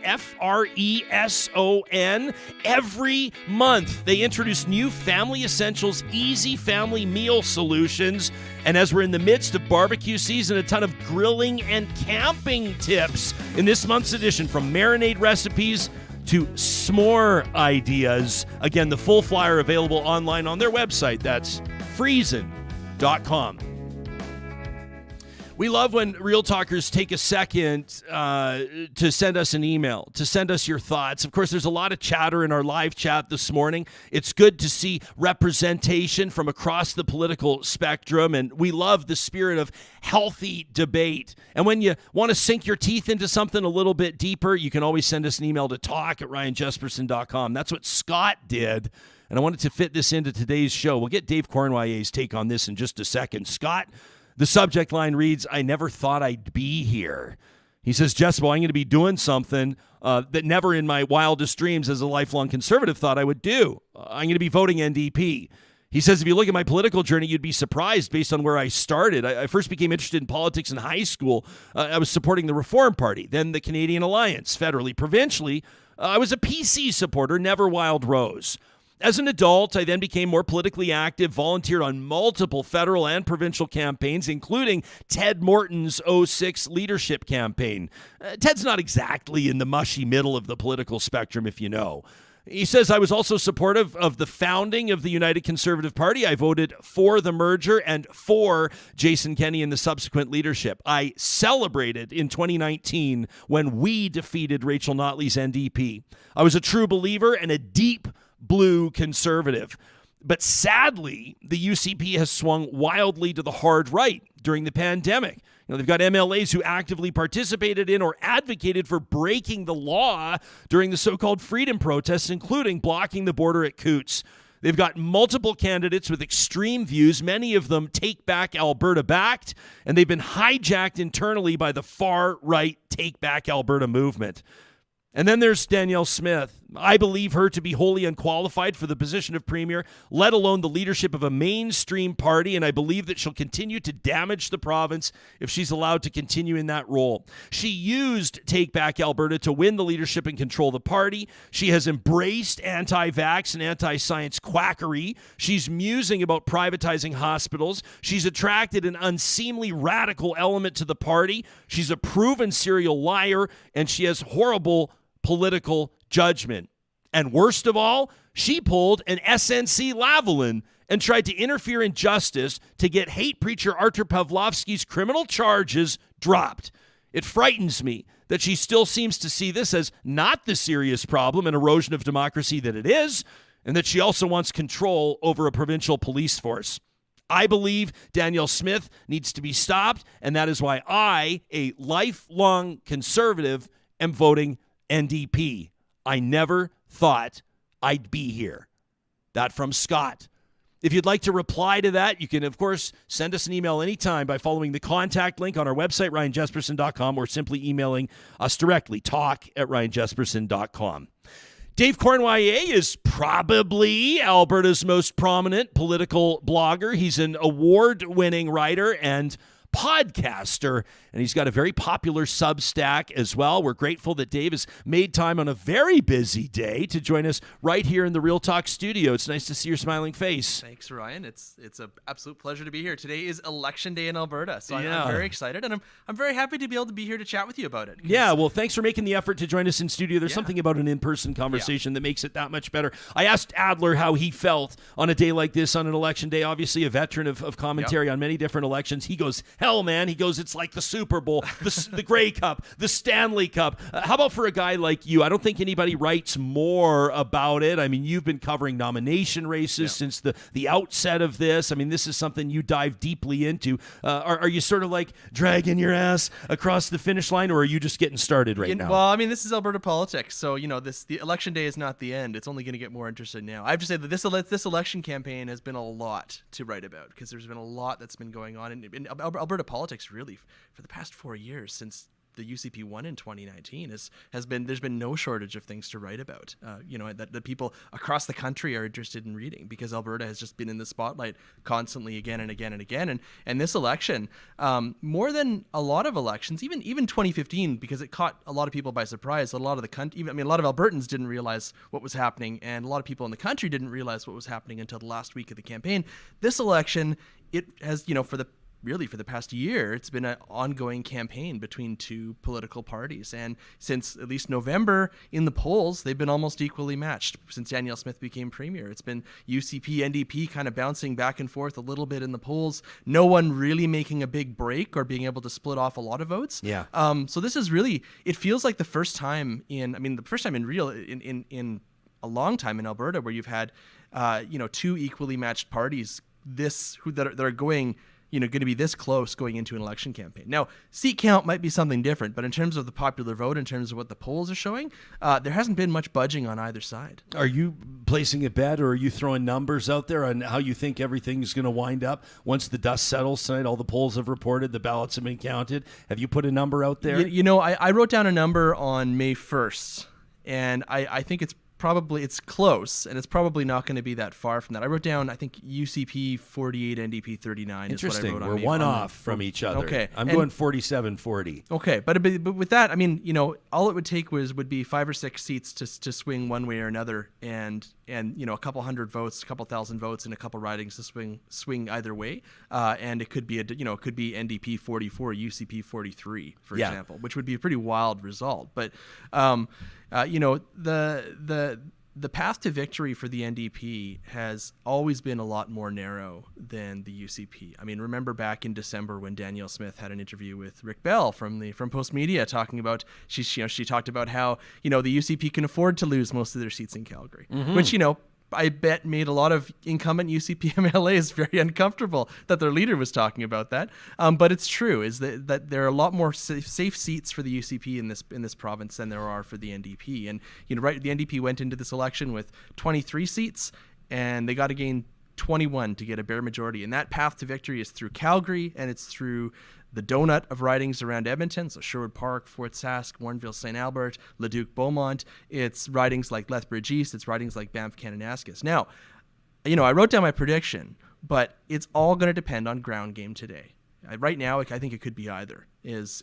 Freson. Every month, they introduce new Family Essentials easy family meal solutions. And as we're in the midst of barbecue season, a ton of grilling and camping tips in this month's edition, from marinade recipes to s'more ideas. Again, the full flyer available online on their website. That's Friesen.com. We love when Real Talkers take a second to send us an email, to send us your thoughts. Of course, there's a lot of chatter in our live chat this morning. It's good to see representation from across the political spectrum, and we love the spirit of healthy debate. And when you want to sink your teeth into something a little bit deeper, you can always send us an email to talk@ryanjesperson.com. That's what Scott did, and I wanted to fit this into today's show. We'll get Dave Cournoyer's take on this in just a second. Scott, the subject line reads, "I never thought I'd be here." He says, Jessica, I'm going to be doing something that never in my wildest dreams as a lifelong conservative thought I would do. I'm going to be voting NDP. He says, if you look at my political journey, you'd be surprised based on where I started. I first became interested in politics in high school. I was supporting the Reform Party, then the Canadian Alliance, federally, provincially. I was a PC supporter, never Wild Rose. As an adult, I then became more politically active, volunteered on multiple federal and provincial campaigns, including Ted Morton's 06 leadership campaign. Ted's not exactly in the mushy middle of the political spectrum, if you know. He says, I was also supportive of the founding of the United Conservative Party. I voted for the merger and for Jason Kenney and the subsequent leadership. I celebrated in 2019 when we defeated Rachel Notley's NDP. I was a true believer and a deep blue conservative. But sadly, the UCP has swung wildly to the hard right during the pandemic. They've got MLAs who actively participated in or advocated for breaking the law during the so-called freedom protests, including blocking the border at Coots. They've got multiple candidates with extreme views, many of them Take Back Alberta backed, and they've been hijacked internally by the far-right Take Back Alberta movement. And then there's Danielle Smith. I believe her to be wholly unqualified for the position of premier, let alone the leadership of a mainstream party, and I believe that she'll continue to damage the province if she's allowed to continue in that role. She used Take Back Alberta to win the leadership and control the party. She has embraced anti-vax and anti-science quackery. She's musing about privatizing hospitals. She's attracted an unseemly radical element to the party. She's a proven serial liar, and she has horrible political judgment. And worst of all, she pulled an SNC Lavalin and tried to interfere in justice to get hate preacher Artur Pawlowski's criminal charges dropped. It frightens me that she still seems to see this as not the serious problem and erosion of democracy that it is, and that she also wants control over a provincial police force. I believe Danielle Smith needs to be stopped, and that is why I, a lifelong conservative, am voting NDP. I never thought I'd be here. That from Scott. If you'd like to reply to that, you can, of course, send us an email anytime by following the contact link on our website, ryanjesperson.com, or simply emailing us directly, talk@ryanjesperson.com. Dave Cournoyer is probably Alberta's most prominent political blogger. He's an award-winning writer and podcaster, and he's got a very popular Substack as well. We're grateful that Dave has made time on a very busy day to join us right here in the Real Talk studio. It's nice to see your smiling face. Thanks, Ryan. It's an absolute pleasure to be here. Today is election day in Alberta, so Yeah. I'm very excited, and I'm very happy to be able to be here to chat with you about it. Yeah, well, thanks for making the effort to join us in studio. There's something about an in-person conversation that makes it that much better. I asked Adler how he felt on a day like this, on an election day, obviously a veteran of commentary on many different elections. He goes, hell, man. He goes, it's like the Super Bowl, the Grey Cup, the Stanley Cup. How about for a guy like you? I don't think anybody writes more about it. I mean, you've been covering nomination races since the outset of this. I mean, this is something you dive deeply into. Are you sort of like dragging your ass across the finish line, or are you just getting started right now? Well, I mean, this is Alberta politics, so the election day is not the end. It's only going to get more interesting now. I have to say that this election campaign has been a lot to write about, because there's been a lot that's been going on in Alberta politics. Really, for the past 4 years since the UCP won in 2019, there's been no shortage of things to write about. That people across the country are interested in reading, because Alberta has just been in the spotlight constantly, again and again and again. And this election, more than a lot of elections, even 2015, because it caught a lot of people by surprise. A lot of a lot of Albertans didn't realize what was happening, and a lot of people in the country didn't realize what was happening until the last week of the campaign. This election, it has, for the past year, it's been an ongoing campaign between two political parties. And since at least November in the polls, they've been almost equally matched since Danielle Smith became premier. It's been UCP, NDP kind of bouncing back and forth a little bit in the polls. No one really making a big break or being able to split off a lot of votes. Yeah. So this is really, it feels like the first time in a long time in Alberta where you've had, two equally matched parties that are going to be this close going into an election campaign. Now, seat count might be something different, but in terms of the popular vote, in terms of what the polls are showing, there hasn't been much budging on either side. Are you placing a bet, or are you throwing numbers out there on how you think everything's going to wind up once the dust settles tonight? All the polls have reported, the ballots have been counted. Have you put a number out there? I wrote down a number on May 1st, and I think it's close, and it's probably not going to be that far from that. I wrote down, I think, UCP 48, NDP 39 is what I wrote on. We're one off from each other. Okay. I'm going 47-40. Okay, but with that, I mean, all it would take would be 5 or 6 seats to swing one way or another, and a couple hundred votes, a couple thousand votes, and a couple ridings to swing either way. And it could be NDP 44, UCP 43, for example, which would be a pretty wild result. But the path to victory for the NDP has always been a lot more narrow than the UCP. I mean, remember back in December when Danielle Smith had an interview with Rick Bell from Post Media talking about she talked about how the UCP can afford to lose most of their seats in Calgary, which I bet made a lot of incumbent UCP MLAs very uncomfortable that their leader was talking about that. But it's true, is that there are a lot more safe seats for the UCP in this province than there are for the NDP. And the NDP went into this election with 23 seats, and they got to gain 21 to get a bare majority. And that path to victory is through Calgary, and it's through the donut of ridings around Edmonton, so Sherwood Park, Fort Sask, Warrenville, St. Albert, Leduc, Beaumont. It's ridings like Lethbridge East. It's ridings like Banff-Kananaskis. Now, I wrote down my prediction, but it's all going to depend on ground game today. Right now, I think it could be either. Is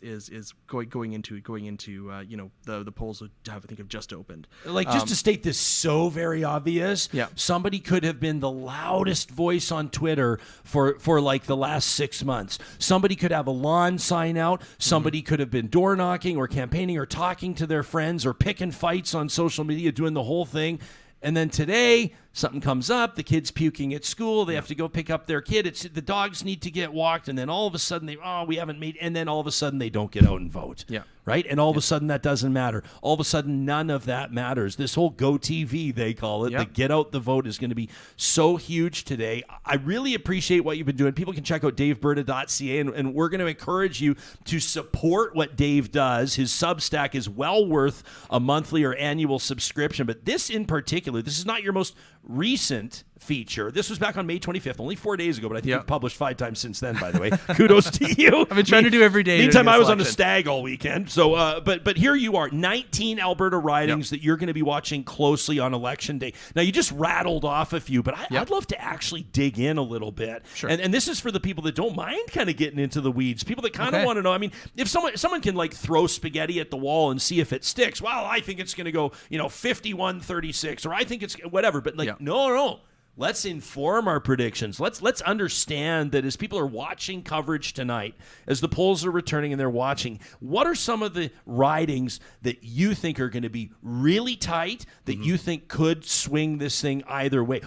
going into the polls have just opened. Like, just to state this so very obvious. Yeah. Somebody could have been the loudest voice on Twitter for like the last 6 months. Somebody could have a lawn sign out. Somebody could have been door knocking or campaigning or talking to their friends or picking fights on social media, doing the whole thing. And then today, something comes up, the kid's puking at school, they have to go pick up their kid, the dogs need to get walked, and then all of a sudden we haven't made, and then all of a sudden they don't get out and vote. Yeah. Right? And all of a sudden that doesn't matter. All of a sudden none of that matters. This whole Go TV, they call it, the get out the vote is going to be so huge today. I really appreciate what you've been doing. People can check out daveberta.ca, and we're going to encourage you to support what Dave does. His Substack is well worth a monthly or annual subscription, but this in particular, this is not your most recent feature. This was back on May 25th, only 4 days ago, but I think you've published 5 times since then, by the way. Kudos to you. I've been trying to do every day. Meantime, I was on a stag all weekend. So, but here you are, 19 Alberta ridings that you're going to be watching closely on Election Day. Now, you just rattled off a few, but I'd love to actually dig in a little bit. Sure. And this is for the people that don't mind kind of getting into the weeds, people that kind of want to know. I mean, if someone can like throw spaghetti at the wall and see if it sticks, well, I think it's going to go, 51-36, or I think it's whatever. But no. Let's inform our predictions. Let's understand that as people are watching coverage tonight, as the polls are returning and they're watching, what are some of the ridings that you think are going to be really tight, that you think could swing this thing either way?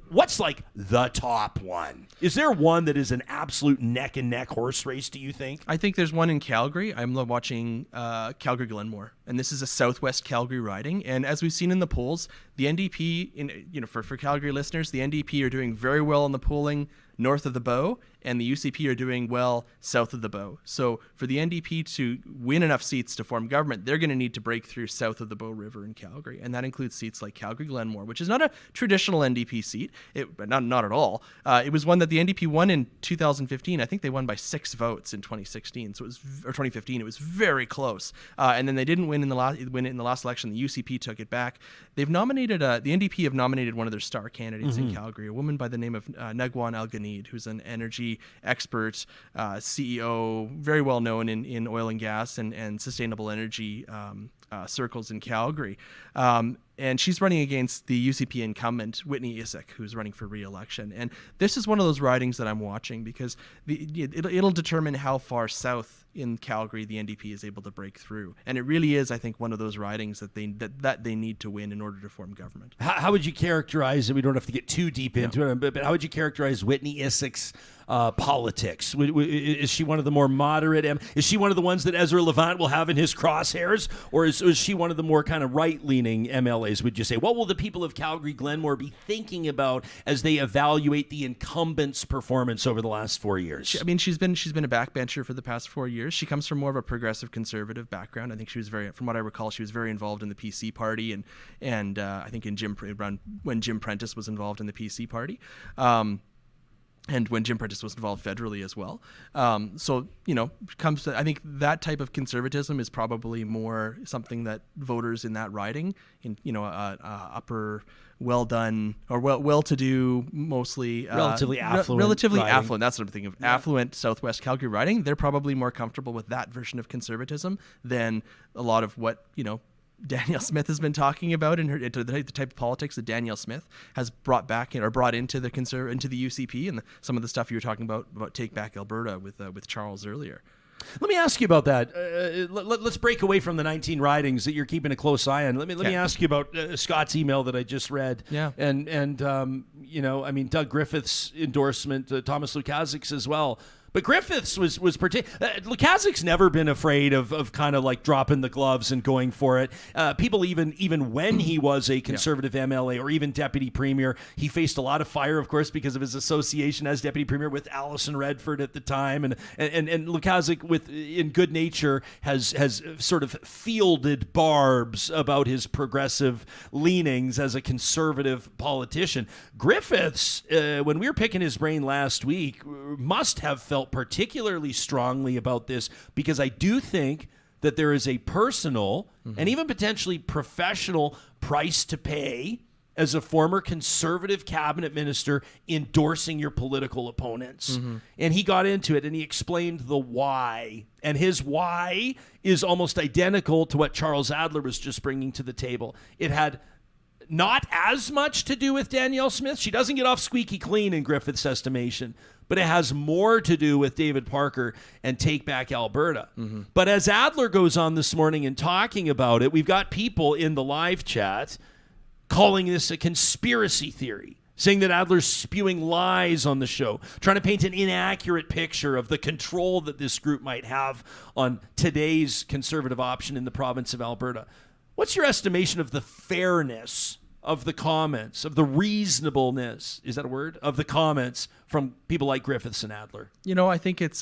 What's like the top one? Is there one that is an absolute neck and neck horse race, do you think? I think there's one in Calgary. I'm watching Calgary Glenmore, and this is a southwest Calgary riding. And as we've seen in the polls, the NDP, for Calgary listeners, the NDP are doing very well in the polling north of the Bow, and the UCP are doing well south of the Bow. So for the NDP to win enough seats to form government, they're going to need to break through south of the Bow River in Calgary, and that includes seats like Calgary Glenmore, which is not a traditional NDP seat, not at all. It was one that the NDP won in 2015. I think they won by 6 votes in 2016, or 2015. It was very close, and then they didn't win in the last election. The UCP took it back. They've nominated the NDP have nominated one of their star candidates in Calgary, a woman by the name of Nagwan Al-Ghaneed, who's an energy expert, CEO, very well known in oil and gas and sustainable energy circles in Calgary. And she's running against the UCP incumbent, Whitney Isick, who's running for re-election. And this is one of those ridings that I'm watching because it'll determine how far south in Calgary the NDP is able to break through. And it really is, I think, one of those ridings that they need to win in order to form government. How would you characterize it? We don't have to get too deep into it, but how would you characterize Whitney Isick's politics? Is she one of the more moderate? Is she one of the ones that Ezra Levant will have in his crosshairs? Or is she one of the more kind of right-leaning MLAs, would you say? What will the people of Calgary Glenmore be thinking about as they evaluate the incumbent's performance over the last 4 years? She's been a backbencher for the past 4 years. She comes from more of a progressive conservative background. I think she was from what I recall, she was very involved in the PC party and I think when Jim Prentice was involved in the PC party. And when Jim Prentice was involved federally as well. I think that type of conservatism is probably more something that voters in that riding, upper, well-done, or well-to-do, mostly relatively affluent. Relatively affluent. That's what I'm thinking of. Yeah. Affluent Southwest Calgary riding. They're probably more comfortable with that version of conservatism than a lot of what Danielle Smith has been talking about into the type of politics that Danielle Smith has brought into the UCP and some of the stuff you were talking about Take Back Alberta with Charles earlier. Let me ask you about that. Let's break away from the 19 ridings that you're keeping a close eye on. Let me ask you about Scott's email that I just read. Yeah. And Doug Griffiths' endorsement, Thomas Lukaszuk's as well. But Griffiths was particular. Lukaszuk's never been afraid of kind of like dropping the gloves and going for it. People even when he was a Conservative MLA or even Deputy Premier, he faced a lot of fire, of course, because of his association as Deputy Premier with Alison Redford at the time. And Lukaszuk, in good nature, has sort of fielded barbs about his progressive leanings as a Conservative politician. Griffiths, when we were picking his brain last week, must have felt particularly strongly about this, because I do think that there is a personal and even potentially professional price to pay as a former Conservative cabinet minister endorsing your political opponents. And he got into it and he explained the why. And his why is almost identical to what Charles Adler was just bringing to the table. It had not as much to do with Danielle Smith. She doesn't get off squeaky clean in Griffith's estimation, but it has more to do with David Parker and Take Back Alberta. But as Adler goes on this morning and talking about it, we've got people in the live chat calling this a conspiracy theory, saying that Adler's spewing lies on the show, trying to paint an inaccurate picture of the control that this group might have on today's Conservative option in the province of Alberta. What's your estimation of the fairness of the comments, of the reasonableness, is that a word, of the comments from people like Griffiths and Adler? I think it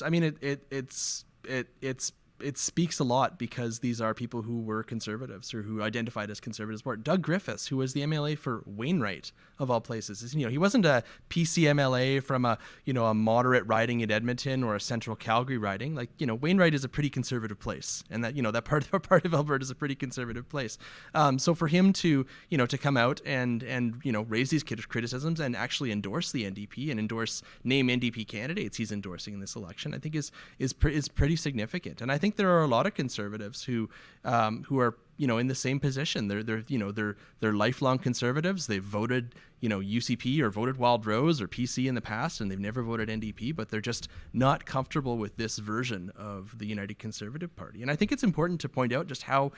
speaks a lot, because these are people who were Conservatives or who identified as Conservatives. Doug Griffiths, who was the MLA for Wainwright, of all places, he wasn't a PC MLA from a moderate riding in Edmonton or a central Calgary riding. Wainwright is a pretty conservative place, and that part of Alberta is a pretty conservative place. So for him to come out and raise these criticisms and actually endorse the NDP and name NDP candidates he's endorsing in this election, I think is pretty significant. And I think there are a lot of Conservatives who are in the same position. They're lifelong Conservatives. They've voted UCP or voted Wild Rose or PC in the past, and they've never voted NDP, but they're just not comfortable with this version of the United Conservative Party. And I think it's important to point out just how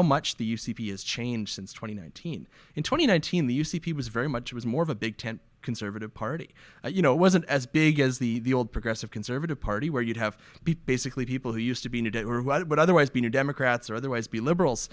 much the UCP has changed since 2019. In 2019, the UCP was more of a Big Tent Conservative Party. It wasn't as big as the old Progressive Conservative Party, where you'd have basically people who used to be or who would otherwise be New Democrats or otherwise be Liberals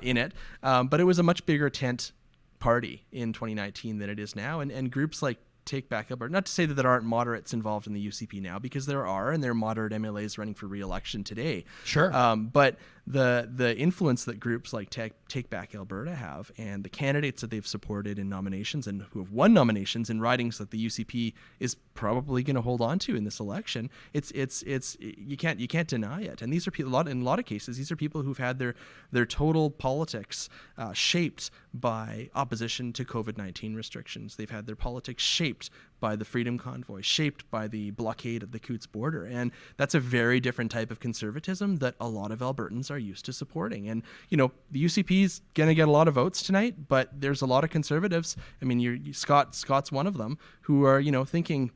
in it. But it was a much bigger tent party in 2019 than it is now. And groups like Take Back Alberta, not to say that there aren't moderates involved in the UCP now, because there are, and there are moderate MLAs running for re-election today. Sure. But the influence that groups like Take Back Alberta have, and the candidates that they've supported in nominations and who have won nominations in ridings that the UCP is probably going to hold on to in this election, it's you can't deny it. And these are people, in a lot of cases, these are people who've had their total politics shaped by opposition to COVID-19 restrictions. They've had their politics shaped by the Freedom Convoy, shaped by the blockade at the Coutts border. And that's a very different type of conservatism that a lot of Albertans are used to supporting. And, the UCP is going to get a lot of votes tonight, but there's a lot of Conservatives. I mean, Scott's one of them, who are, thinking,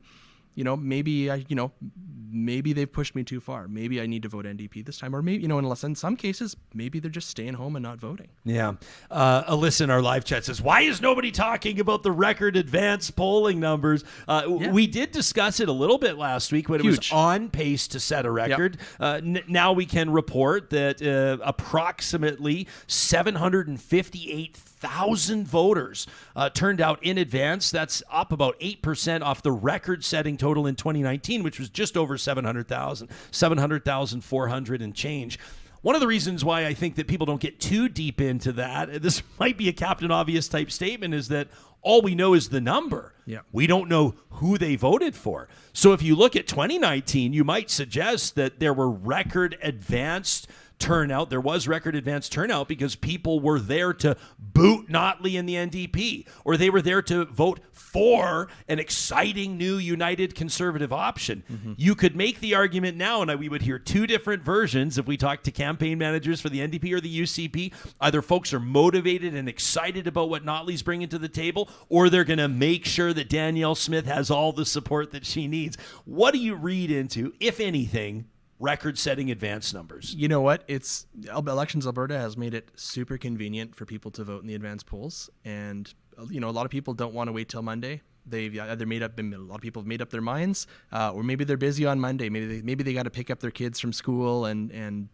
maybe they've pushed me too far. Maybe I need to vote NDP this time. Or maybe, unless in some cases, maybe they're just staying home and not voting. Yeah. Alyssa in our live chat says, why is nobody talking about the record advance polling numbers? We did discuss it a little bit last week when it was on pace to set a record. Yep. Now we can report that approximately 758,000 voters turned out in advance. That's up about 8% off the record-setting total in 2019, which was just over 700,400 and change. One of the reasons why I think that people don't get too deep into that, this might be a Captain Obvious type statement, is that all we know is the number. Yeah. We don't know who they voted for. So if you look at 2019, you might suggest that there were record advanced turnout. There was record advance turnout because people were there to boot Notley and the NDP, or they were there to vote for an exciting new United Conservative option. Mm-hmm. You could make the argument now, and we would hear two different versions if we talked to campaign managers for the NDP or the UCP. Either folks are motivated and excited about what Notley's bringing to the table, or they're going to make sure that Danielle Smith has all the support that she needs. What do you read into, if anything, record-setting advance numbers? You know what? Elections Alberta has made it super convenient for people to vote in the advance polls, and a lot of people don't want to wait till Monday. they've either a lot of people have made up their minds, or maybe they're busy on Monday. Maybe they got to pick up their kids from school and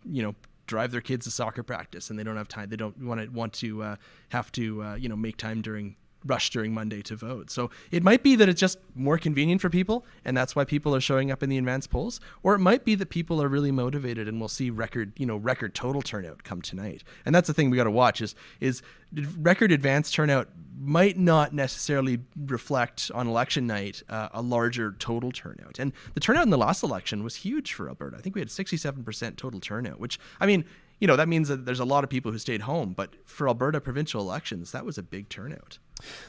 drive their kids to soccer practice, and they don't have time. They don't want to have to make time rush during Monday to vote. So it might be that it's just more convenient for people, and that's why people are showing up in the advance polls, or it might be that people are really motivated and we'll see record total turnout come tonight. And that's the thing we got to watch is record advance turnout might not necessarily reflect on election night a larger total turnout. And the turnout in the last election was huge for Alberta. I think we had 67% total turnout, which, I mean, that means that there's a lot of people who stayed home, but for Alberta provincial elections, that was a big turnout.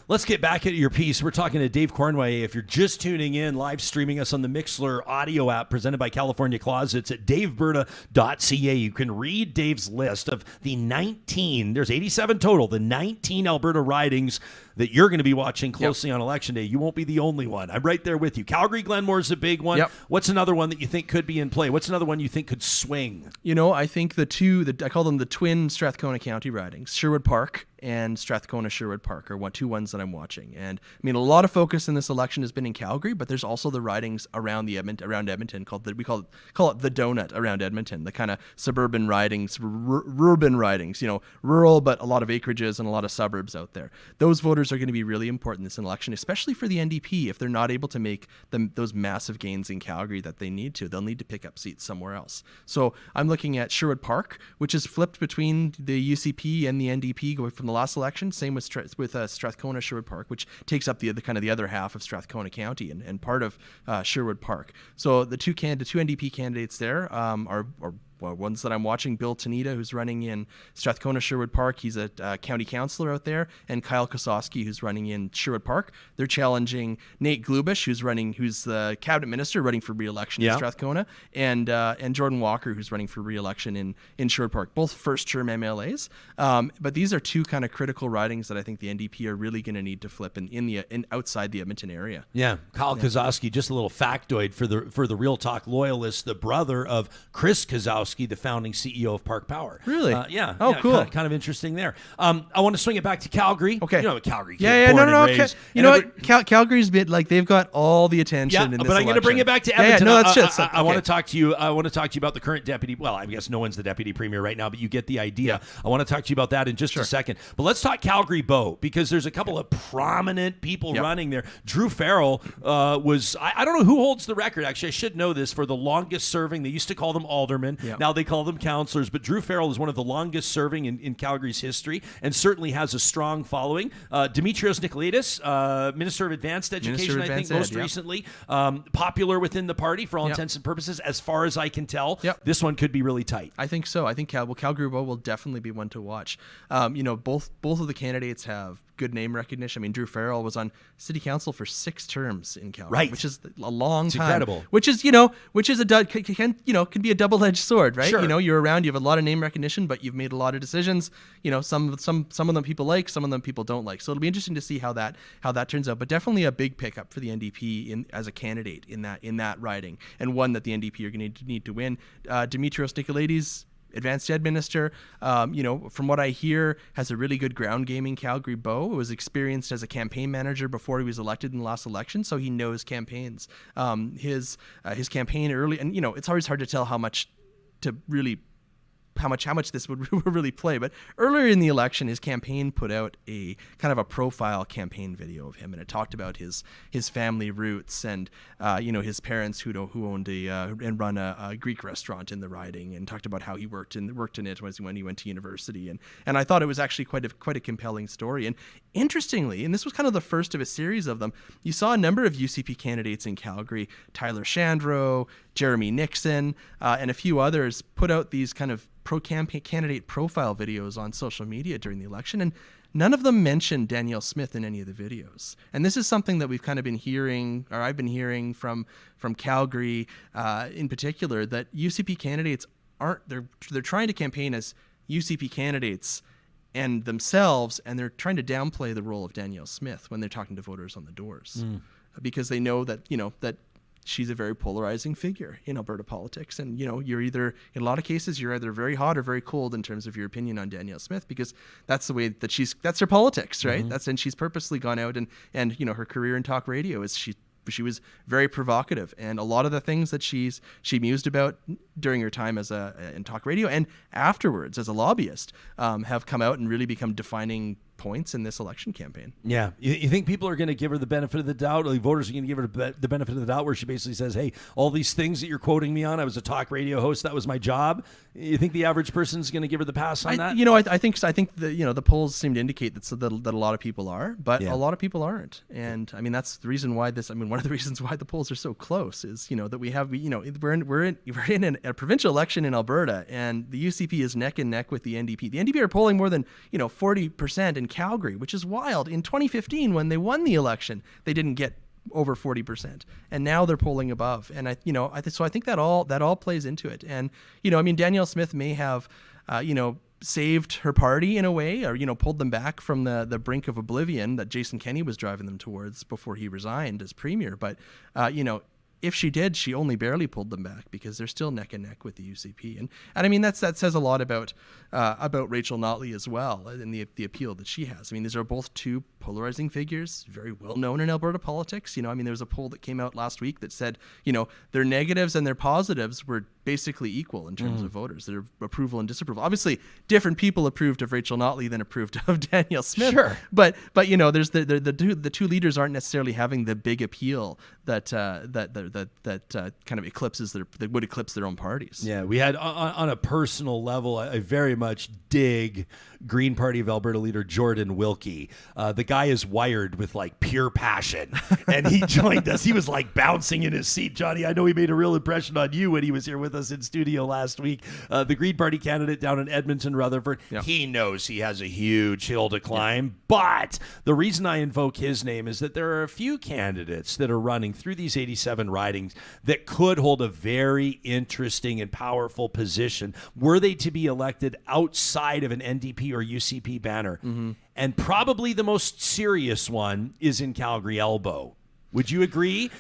Let's get back at your piece. We're talking to Dave Cournoyer. If you're just tuning in, live streaming us on the Mixlr audio app presented by California Closets at daveberta.ca. You can read Dave's list of the 19, there's 87 total, the 19 Alberta ridings that you're going to be watching closely on Election Day. You won't be the only one. I'm right there with you. Calgary-Glenmore's a big one. Yep. What's another one that you think could be in play? What's another one you think could swing? I think I call them the twin Strathcona County ridings, Sherwood Park and Strathcona-Sherwood Park are two ones that I'm watching. And I mean, a lot of focus in this election has been in Calgary, but there's also the ridings around Edmonton we call it the donut around Edmonton, the kind of suburban ridings, urban ridings, rural, but a lot of acreages and a lot of suburbs out there. Those voters are going to be really important in this election, especially for the NDP. If they're not able to make those massive gains in Calgary that they need to, they'll need to pick up seats somewhere else. So I'm looking at Sherwood Park, which is flipped between the UCP and the NDP going from the last election. Same with Strathcona Sherwood Park, which takes up the other half of Strathcona County and part of Sherwood Park. So the two NDP candidates there are ones that I'm watching. Bill Tanita, who's running in Strathcona Sherwood Park, he's a county councillor out there, and Kyle Kosowski, who's running in Sherwood Park. They're challenging Nate Glubish, who's the cabinet minister running for re-election in Strathcona, and Jordan Walker, who's running for re-election in Sherwood Park, both first-term MLAs. But these are two kind of critical ridings that I think the NDP are really going to need to flip in outside the Edmonton area. Yeah, Kyle Kosowski, just a little factoid for the Real Talk loyalists, the brother of Chris Kosowski, the founding CEO of Park Power. Really? Yeah. Oh, yeah, cool. Kind of interesting there. I want to swing it back to Calgary. Okay. Calgary. Calgary's been they've got all the attention in this but I'm going to bring it back to Edmonton. No, that's just. I want to talk to you. I want to talk to you about the current deputy. Well, I guess no one's the deputy premier right now, but you get the idea. Yeah. I want to talk to you about that in just a second. But let's talk Calgary-Bow, because there's a couple of prominent people running there. Drew Farrell was. I don't know who holds the record. Actually, I should know this, for the longest serving. They used to call them aldermen. Yep. Now they call them councillors. But Drew Farrell is one of the longest serving in Calgary's history, and certainly has a strong following. Dimitrios Nicolaitis, Minister of Advanced Education, I think most recently, popular within the party for all intents and purposes, as far as I can tell. Yep. This one could be really tight. I think so. I think Calgary-Bow will definitely be one to watch. Both of the candidates have good name recognition. I mean, Drew Farrell was on city council for 6 terms in Calgary, which is a long time. Incredible. Which is can be a double-edged sword, right? Sure. You're around, you have a lot of name recognition, but you've made a lot of decisions. Some of them people like, some of them people don't like. So it'll be interesting to see how that turns out. But definitely a big pickup for the NDP as a candidate in that riding, and one that the NDP are going to need to win. Dimitrios Nicolaitis, advanced ed minister, from what I hear, has a really good ground game in Calgary-Bow. Was experienced as a campaign manager before he was elected in the last election, so he knows campaigns. His campaign early, and it's always hard to tell how much this would really play. But earlier in the election, his campaign put out a kind of a profile campaign video of him, and it talked about his family roots and his parents who owned and run a Greek restaurant in the riding, and talked about how he worked in it when he went to university, and I thought it was actually quite a compelling story. And interestingly, and this was kind of the first of a series of them, you saw a number of UCP candidates in Calgary, Tyler Shandro, Jeremy Nixon, and a few others, put out these kind of pro-campaign candidate profile videos on social media during the election, and none of them mentioned Danielle Smith in any of the videos. And this is something that we've kind of been hearing, or I've been hearing from Calgary in particular, that UCP candidates they're trying to campaign as UCP candidates and themselves, and they're trying to downplay the role of Danielle Smith when they're talking to voters on the doors, because they know that she's a very polarizing figure in Alberta politics. And, you're either, in a lot of cases, you're either very hot or very cold in terms of your opinion on Danielle Smith, because that's the way that that's her politics, right? And she's purposely gone out and her career in talk radio is she was very provocative, and a lot of the things that she mused about during her time in talk radio and afterwards as a lobbyist have come out and really become defining points in this election campaign. Yeah. You think people are going to give her the benefit of the doubt? Like voters are going to give her the benefit of the doubt where she basically says, hey, all these things that you're quoting me on, I was a talk radio host, that was my job. You think the average person's going to give her the pass on that? I think the polls seem to indicate that a lot of people are, but a lot of people aren't. And I mean, that's the reason why one of the reasons why the polls are so close is, that we have, we're in a provincial election in Alberta, and the UCP is neck and neck with the NDP. The NDP are polling more than, 40% in Calgary, which is wild. In 2015, when they won the election, they didn't get over 40%, and now they're polling above. And I think that all plays into it. And Danielle Smith may have saved her party in a way, or pulled them back from the brink of oblivion that Jason Kenney was driving them towards before he resigned as premier. But if she did, she only barely pulled them back, because they're still neck and neck with the UCP. And I mean, that says a lot about Rachel Notley as well, and the appeal that she has. I mean, these are both two polarizing figures, very well known in Alberta politics. There was a poll that came out last week that said, their negatives and their positives were basically equal in terms of voters, their approval and disapproval. Obviously, different people approved of Rachel Notley than approved of Danielle Smith. Sure. But there's the two leaders aren't necessarily having the big appeal that kind of would eclipse their own parties. Yeah, we had on a personal level, I very much dig Green Party of Alberta leader Jordan Wilkie. The guy is wired with like pure passion, and he joined us. He was like bouncing in his seat. Johnny, I know he made a real impression on you when he was here with us in studio last week. The Green Party candidate down in Edmonton, Rutherford. Yeah. He knows he has a huge hill to climb, but the reason I invoke his name is that there are a few candidates that are running through these 87 ridings that could hold a very interesting and powerful position were they to be elected outside of an NDP or UCP banner. And probably the most serious one is in Calgary Elbow. Would you agree?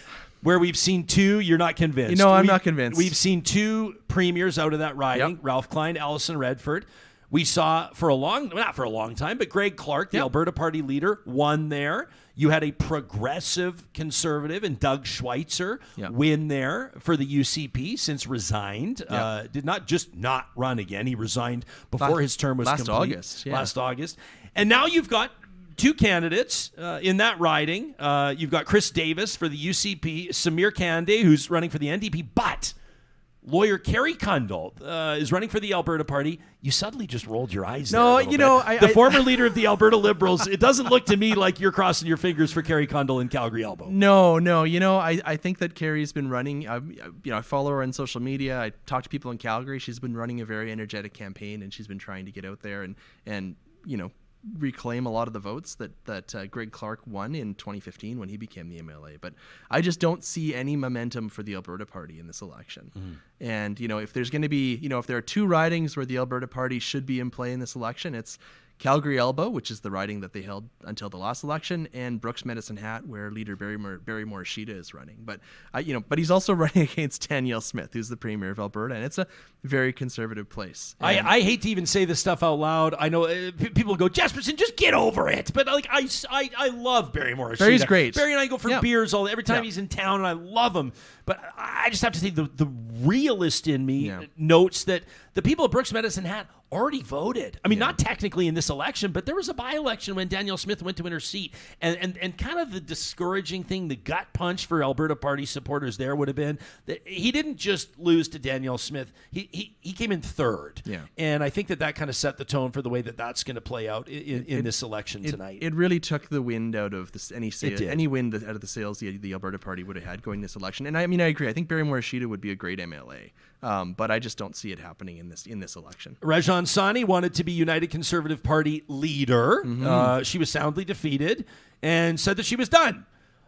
Where we've seen two, you're not convinced. I'm not convinced. We've seen two premiers out of that riding, Ralph Klein, Alison Redford. We saw not for a long time, but Greg Clark, the Alberta Party leader, won there. You had a progressive conservative and Doug Schweitzer win there for the UCP, since resigned. Did not just not run again. He resigned before his term was complete. Last August. And now you've got two candidates in that riding. You've got Chris Davis for the UCP, Samir Kande, who's running for the NDP, but lawyer Kerry Kundal is running for the Alberta Party. You suddenly just rolled your eyes. No, the former leader of the Alberta Liberals. It doesn't look to me like you're crossing your fingers for Kerry Kundal in Calgary Elbow. No. I think that Kerry's been running. I follow her on social media. I talk to people in Calgary. She's been running a very energetic campaign, and she's been trying to get out there and reclaim a lot of the votes that Greg Clark won in 2015 when he became the MLA. But I just don't see any momentum for the Alberta Party in this election. And, if there's going to be, if there are two ridings where the Alberta Party should be in play in this election, it's Calgary Elbow, which is the riding that they held until the last election, and Brooks Medicine Hat, where leader Barry Morishita is running. But but he's also running against Danielle Smith, who's the premier of Alberta, and it's a very conservative place. I hate to even say this stuff out loud. I know people go, Jesperson, just get over it. But I love Barry Morishita. Barry's great. Barry and I go for beers every time he's in town, and I love him. But I just have to say the realist in me notes that the people of Brooks Medicine Hat already voted. I mean, not technically in this election, but there was a by-election when Danielle Smith went to win her seat. And kind of the discouraging thing, the gut punch for Alberta Party supporters there would have been that he didn't just lose to Danielle Smith. He came in third. Yeah. And I think that kind of set the tone for the way that's going to play out in this election tonight. It really took the wind out of any wind out of the sails the Alberta Party would have had going this election. And I mean, I agree. I think Barry Morishita would be a great MLA. But I just don't see it happening in this election. Rajan Sani wanted to be United Conservative Party leader. She was soundly defeated and said that she was done.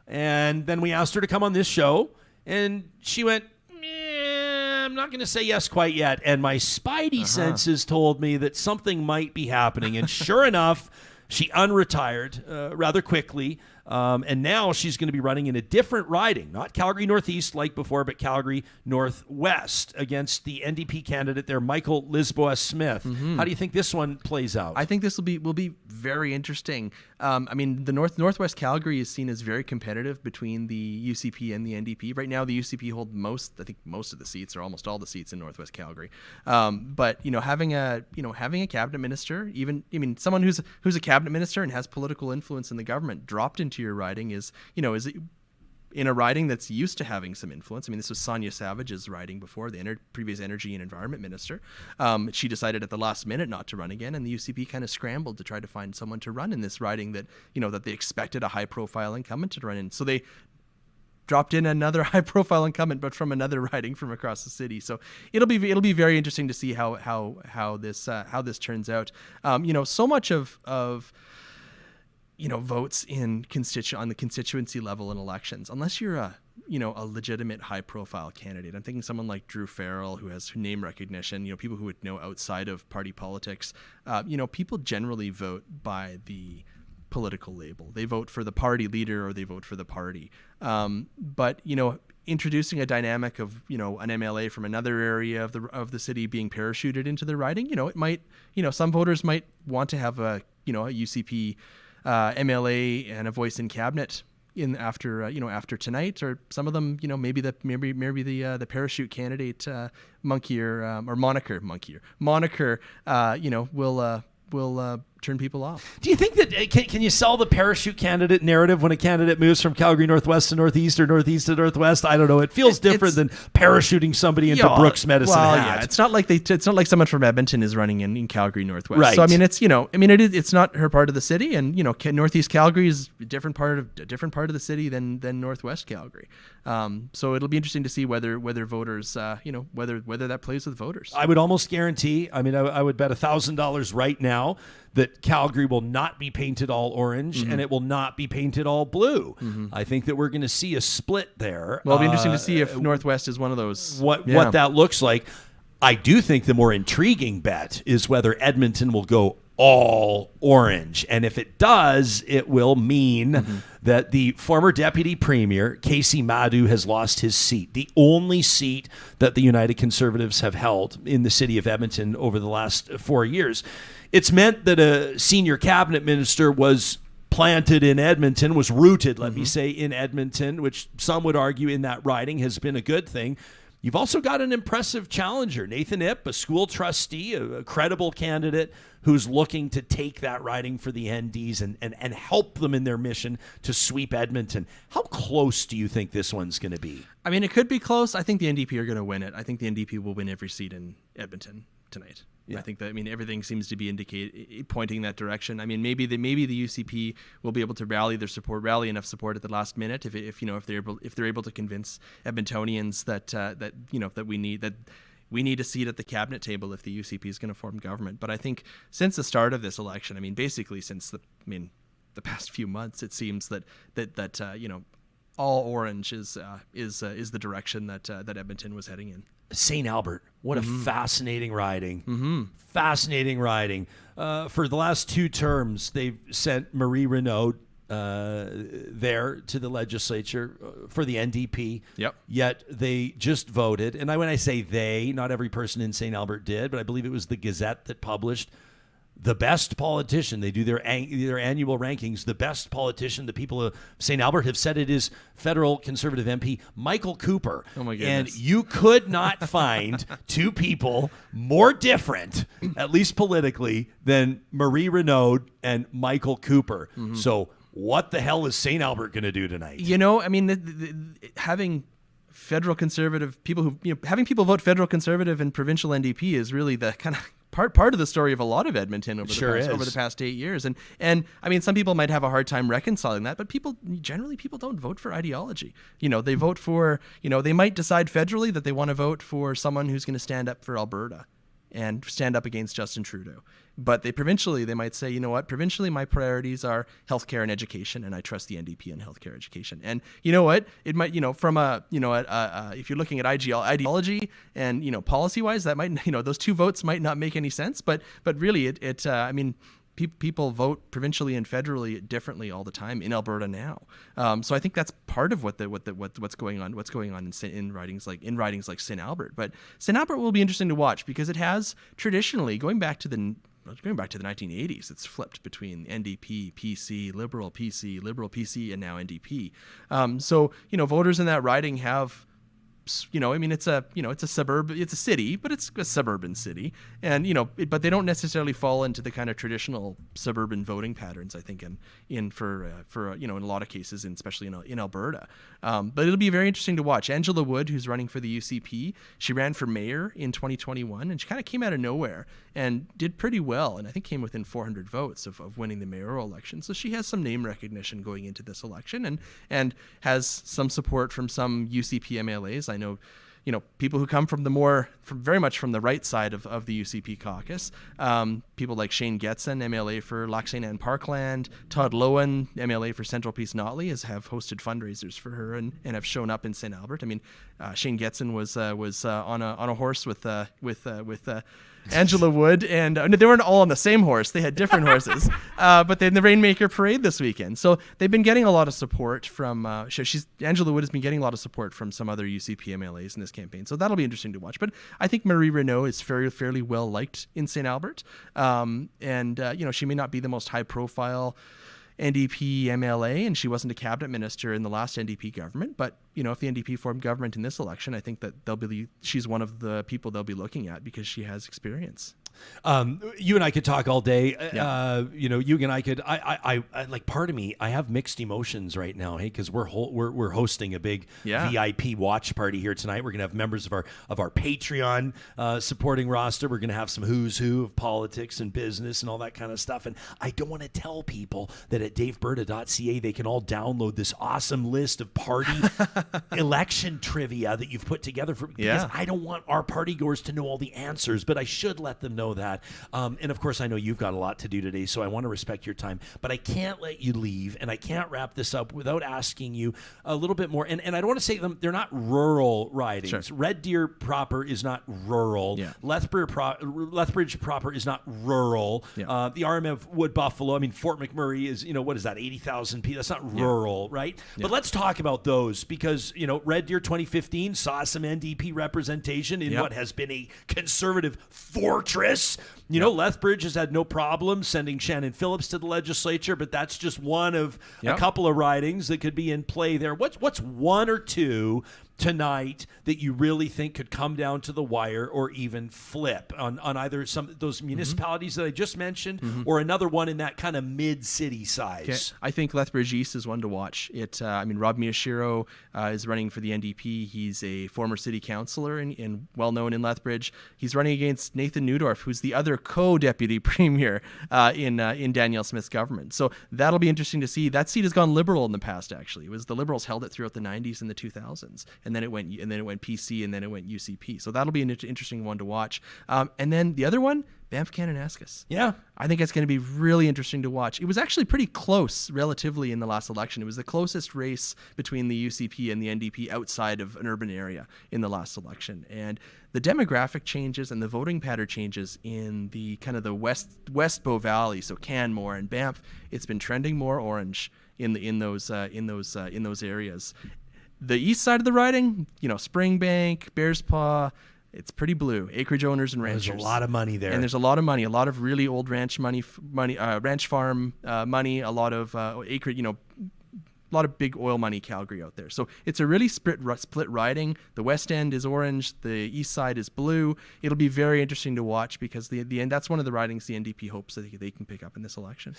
And then we asked her to come on this show, and she went, I'm not going to say yes quite yet. And my spidey senses told me that something might be happening. And sure enough, she unretired rather quickly. And now she's going to be running in a different riding, not Calgary Northeast like before, but Calgary Northwest against the NDP candidate there, Michael Lisboa-Smith. How do you think this one plays out? I think this will be very interesting. I mean, the Northwest Calgary is seen as very competitive between the UCP and the NDP. Right now, the UCP hold most of the seats, or almost all the seats in Northwest Calgary. But having a cabinet minister, someone who's a cabinet minister and has political influence in the government, dropped into your riding is in a riding that's used to having some influence. I mean, this was Sonia Savage's riding before, the previous energy and environment minister. She decided at the last minute not to run again, and the UCP kind of scrambled to try to find someone to run in this riding that they expected a high-profile incumbent to run in. So they dropped in another high-profile incumbent, but from another riding from across the city. So it'll be very interesting to see how this turns out. So much of votes on the constituency level in elections, unless you're a legitimate high-profile candidate. I'm thinking someone like Drew Farrell, who has name recognition, people who would know outside of party politics. People generally vote by the political label. They vote for the party leader or they vote for the party. But introducing a dynamic of an MLA from another area of the city being parachuted into the riding, it might some voters might want to have a UCP MLA and a voice in cabinet after tonight, or some of them maybe the parachute candidate moniker will turn people off. Do you think that can you sell the parachute candidate narrative when a candidate moves from Calgary Northwest to Northeast or Northeast to Northwest? I don't know. It feels different than parachuting somebody into Brooks Medicine hat. Yeah, it's not like someone from Edmonton is running in Calgary Northwest. Right. So it's not her part of the city, and Northeast Calgary is a different part of the city than Northwest Calgary. So it'll be interesting to see whether voters whether that plays with voters. I would almost guarantee. I would bet $1,000 right now that Calgary will not be painted all orange and it will not be painted all blue. I think that we're going to see a split there. Well, it'll be interesting to see if Northwest is one of those. What that looks like. I do think the more intriguing bet is whether Edmonton will go all orange. And if it does, it will mean that the former deputy premier, Casey Madhu, has lost his seat, the only seat that the United Conservatives have held in the city of Edmonton over the last 4 years. It's meant that a senior cabinet minister was planted in Edmonton, was rooted, let me say, in Edmonton, which some would argue in that riding has been a good thing. You've also got an impressive challenger, Nathan Ip, a school trustee, a credible candidate who's looking to take that riding for the NDs and help them in their mission to sweep Edmonton. How close do you think this one's going to be? I mean, it could be close. I think the NDP are going to win it. I think the NDP will win every seat in Edmonton tonight. Yeah. I think that everything seems to be pointing in that direction. maybe the UCP will be able to rally enough support at the last minute if they're able to convince Edmontonians that we need a seat at the cabinet table if the UCP is going to form government. But I think since the start of this election, basically since the past few months, it seems that all orange is the direction that Edmonton was heading in. St. Albert, what a fascinating riding. Fascinating riding. For the last 2 terms, they've sent Marie Renaud there to the legislature for the NDP. Yep. Yet they just voted. And when I say they, not every person in St. Albert did, but I believe it was the Gazette that published the best politician. They do their annual rankings. The best politician, the people of St. Albert have said it is federal Conservative MP Michael Cooper. Oh my goodness. And you could not find 2 people more different, at least politically, than Marie Renaud and Michael Cooper. So what the hell is St. Albert going to do tonight? Having federal Conservative people having people vote federal Conservative and provincial NDP is really the kind of part of the story of a lot of Edmonton over the past 8 years. And some people might have a hard time reconciling that, but people don't vote for ideology. They vote for, they might decide federally that they want to vote for someone who's going to stand up for Alberta and stand up against Justin Trudeau. But provincially, they might say, provincially my priorities are healthcare and education, and I trust the NDP in healthcare education. And you know what? It might, from if you're looking at ideology and, policy-wise, that might, those 2 votes might not make any sense. But really, people vote provincially and federally differently all the time in Alberta now. So I think that's part of what's going on in ridings like St. Albert. But St. Albert will be interesting to watch because it has traditionally, going back to the 1980s, it's flipped between NDP, PC, Liberal, PC, and now NDP. So voters in that riding have, it's a suburb, it's a city, but it's a suburban city, and but they don't necessarily fall into the kind of traditional suburban voting patterns, I think, in a lot of cases, and especially in Alberta. But it'll be very interesting to watch. Angela Wood, who's running for the UCP, she ran for mayor in 2021, and she kind of came out of nowhere and did pretty well, and I think came within 400 votes of winning the mayoral election. So she has some name recognition going into this election, and has some support from some UCP MLAs. I know, people who come from very much from the right side of the UCP caucus. People like Shane Getson, MLA for Lac St. Anne Parkland, Todd Lowen, MLA for Central Peace Notley, have hosted fundraisers for her and have shown up in St. Albert. I mean, Shane Getson was on a horse with Angela Wood, and they weren't all on the same horse. They had different horses. But then the Rainmaker Parade this weekend. So they've been getting a lot of support from Angela Wood has been getting a lot of support from some other UCP MLAs in this campaign. So that'll be interesting to watch. But I think Marie Renaud is fairly well liked in St. Albert. She may not be the most high profile NDP MLA, and she wasn't a cabinet minister in the last NDP government. But if the NDP formed government in this election, I think that she's one of the people they'll be looking at because she has experience. You and I could talk all day. Yeah. You and I could. I like. Part of me, I have mixed emotions right now. Hey, because we're hosting a big VIP watch party here tonight. We're gonna have members of our Patreon supporting roster. We're gonna have some who's who of politics and business and all that kind of stuff. And I don't want to tell people that at daveberta.ca they can all download this awesome list of party election trivia that you've put together because I don't want our party goers to know all the answers, but I should let them know that. And of course, I know you've got a lot to do today, so I want to respect your time, but I can't let you leave, and I can't wrap this up without asking you a little bit more. And I don't want to say they're not rural ridings. Sure. Red Deer proper is not rural. Yeah. Lethbridge proper is not rural. Yeah. The RMF Wood Buffalo, Fort McMurray is, what is that, 80,000 people? That's not rural, right? Yeah. But let's talk about those because, Red Deer 2015 saw some NDP representation in what has been a conservative fortress. Lethbridge has had no problem sending Shannon Phillips to the legislature, but that's just one of a couple of ridings that could be in play there. What's one or two tonight that you really think could come down to the wire or even flip on either some of those municipalities that I just mentioned or another one in that kind of mid-city size? Okay. I think Lethbridge East is one to watch. Rob Miyashiro is running for the NDP. He's a former city councillor and well-known in Lethbridge. He's running against Nathan Neudorf, who's the other co-deputy premier in Danielle Smith's government. So that'll be interesting to see. That seat has gone Liberal in the past, actually. It was the Liberals held it throughout the 90s and the 2000s. And then it went PC, and then it went UCP. So that'll be an interesting one to watch. And then the other one, Banff-Kananaskis. Yeah. I think it's going to be really interesting to watch. It was actually pretty close relatively in the last election. It was the closest race between the UCP and the NDP outside of an urban area in the last election. And the demographic changes and the voting pattern changes in the kind of the West Bow Valley, so Canmore and Banff, it's been trending more orange in those areas. The east side of the riding, Springbank, Bears Paw, it's pretty blue. Acreage owners and ranchers. There's a lot of money there. And there's a lot of money, a lot of really old ranch ranch farm money, a lot of acreage, a lot of big oil money Calgary out there. So it's a really split riding. The west end is orange. The east side is blue. It'll be very interesting to watch because the end, that's one of the ridings the NDP hopes that they can pick up in this election.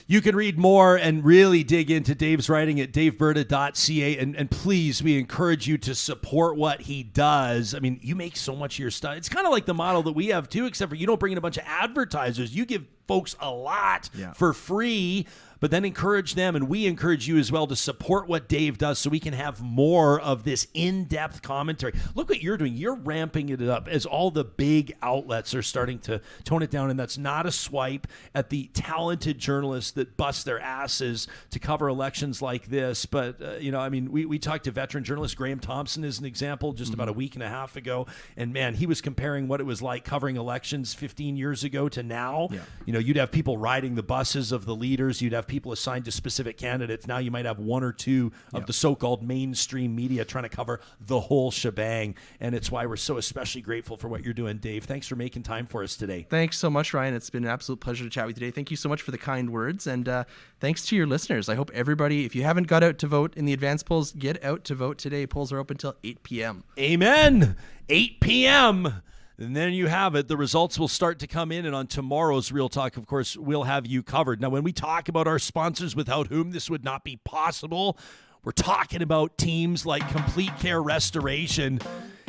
You can read more and really dig into Dave's writing at daveberta.ca. And please, we encourage you to support what he does. You make so much of your stuff. It's kind of like the model that we have too, except for you don't bring in a bunch of advertisers. You give folks a lot for free, but then encourage them, and we encourage you as well to support what Dave does so we can have more of this in-depth commentary. Look what you're doing. You're ramping it up as all the big outlets are starting to tone it down, and that's not a swipe at the talented journalists that bust their asses to cover elections like this. But, we talked to veteran journalist Graham Thompson as an example just about a week and a half ago, and man, he was comparing what it was like covering elections 15 years ago to now. Yeah. you'd have people riding the buses of the leaders. You'd have people assigned to specific candidates. Now you might have one or two of the so-called mainstream media trying to cover the whole shebang. And it's why we're so especially grateful for what you're doing, Dave. Thanks for making time for us today. Thanks so much, Ryan. It's been an absolute pleasure to chat with you today. Thank you so much for the kind words. And thanks to your listeners. I hope everybody, if you haven't got out to vote in the advance polls, get out to vote today. Polls are open until 8 p.m. Amen. 8 p.m. And then you have it. The results will start to come in. And on tomorrow's Real Talk, of course, we'll have you covered. Now, when we talk about our sponsors without whom this would not be possible, we're talking about teams like Complete Care Restoration.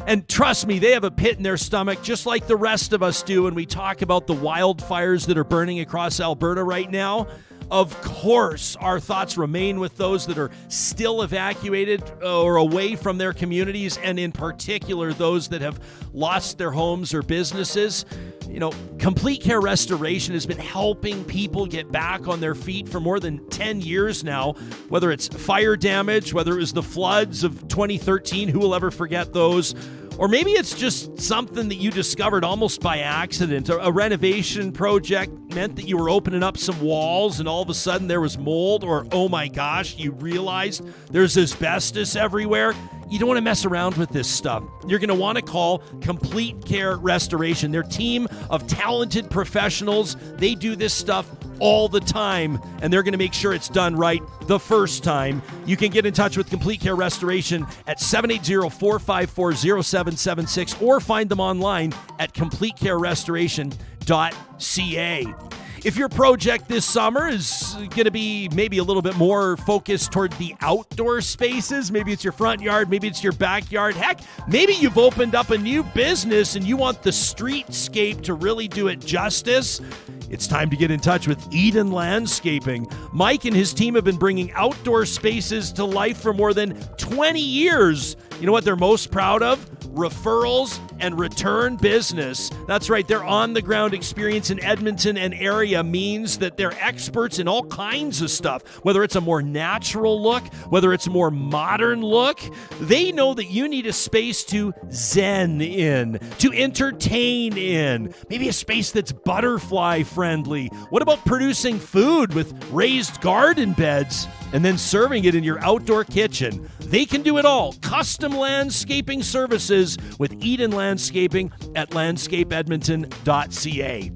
And trust me, they have a pit in their stomach just like the rest of us do when we talk about the wildfires that are burning across Alberta right now. Of course, our thoughts remain with those that are still evacuated or away from their communities, and in particular, those that have lost their homes or businesses. Complete Care Restoration has been helping people get back on their feet for more than 10 years now, whether it's fire damage, whether it was the floods of 2013, who will ever forget those? Or maybe it's just something that you discovered almost by accident. A renovation project meant that you were opening up some walls and all of a sudden there was mold, or, oh my gosh, you realized there's asbestos everywhere. You don't want to mess around with this stuff. You're going to want to call Complete Care Restoration. Their team of talented professionals, they do this stuff all the time, and they're going to make sure it's done right the first time. You can get in touch with Complete Care Restoration at 780-454-0776 or find them online at completecarerestoration.ca. If your project this summer is going to be maybe a little bit more focused toward the outdoor spaces, maybe it's your front yard, maybe it's your backyard, heck, maybe you've opened up a new business and you want the streetscape to really do it justice, it's time to get in touch with Eden Landscaping. Mike and his team have been bringing outdoor spaces to life for more than 20 years. You know what they're most proud of? Referrals and return business. That's right, their on-the-ground experience in Edmonton and area means that they're experts in all kinds of stuff. Whether it's a more natural look, whether it's a more modern look, they know that you need a space to zen in, to entertain in, maybe a space that's butterfly-friendly. What about producing food with raised garden beds and then serving it in your outdoor kitchen? They can do it all. Custom landscaping services with Eden Landscaping at landscapeedmonton.ca.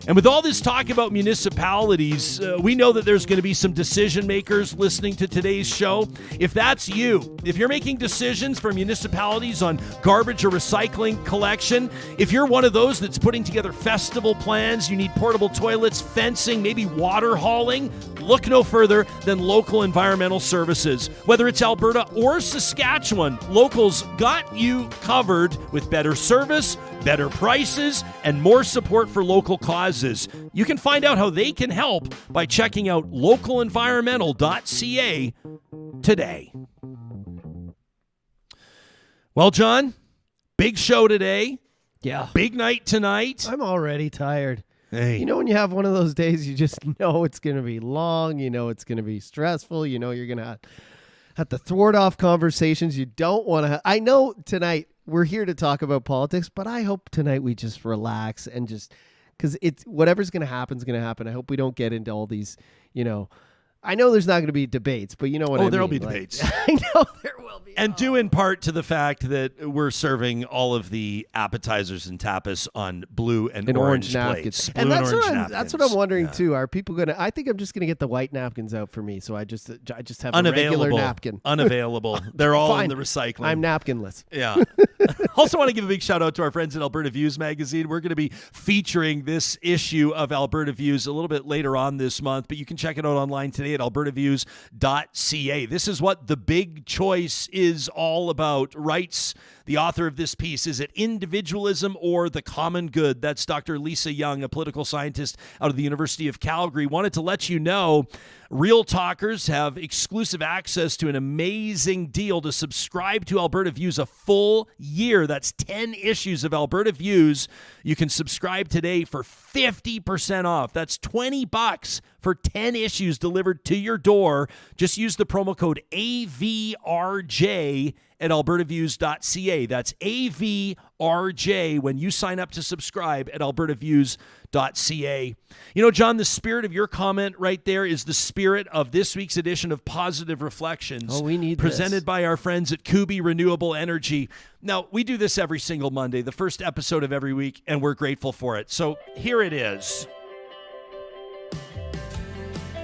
And with all this talk about municipalities, we know that there's going to be some decision makers listening to today's show. If that's you, if you're making decisions for municipalities on garbage or recycling collection, if you're one of those that's putting together festival plans, you need portable toilets, fencing, maybe water hauling, look no further than Local Environmental Services. Whether it's Alberta or Saskatchewan, Locals got you covered with better service, better prices, and more support for local causes. You can find out how they can help by checking out localenvironmental.ca today. Well, John, big show today. Yeah. Big night tonight. I'm already tired. Hey. You know when you have one of those days, you just know it's going to be long, you know it's going to be stressful, you know you're going to have to thwart off conversations you don't want to have. I know tonight we're here to talk about politics, but I hope tonight we just relax and just, because it's whatever's going to happen is going to happen. I hope we don't get into all these, I know there's not going to be debates, but you know what I mean. There'll be debates. I know there will be. And due in part to the fact that we're serving all of the appetizers and tapas on blue and orange napkins. plates. Blue And that's orange what napkins. that's what I'm wondering too. Are people going to? I think I'm just going to get the white napkins out for me. So I just have a regular napkin. Unavailable. They're all Fine. in the recycling. I'm napkinless. Yeah. Also want to give a big shout out to our friends at Alberta Views magazine. We're going to be featuring this issue of Alberta Views a little bit later on this month, but you can check it out online today at albertaviews.ca. This is what the big choice is all about, writes the author of this piece. Is it individualism or the common good? That's Dr. Lisa Young, a political scientist out of the University of Calgary. Wanted to let you know Real Talkers have exclusive access to an amazing deal to subscribe to Alberta Views a full year. That's 10 issues of Alberta Views. You can subscribe today for 50% off. That's $20 for 10 issues delivered delivered to your door. Just use the promo code AVRJ at albertaviews.ca. That's AVRJ when you sign up to subscribe at albertaviews.ca. You know, John, the spirit of your comment right there is the spirit of this week's edition of Positive Reflections. Oh, we need presented this. by our friends at Kuby Renewable Energy. Now, we do this every single Monday, the first episode of every week, and we're grateful for it. So here it is.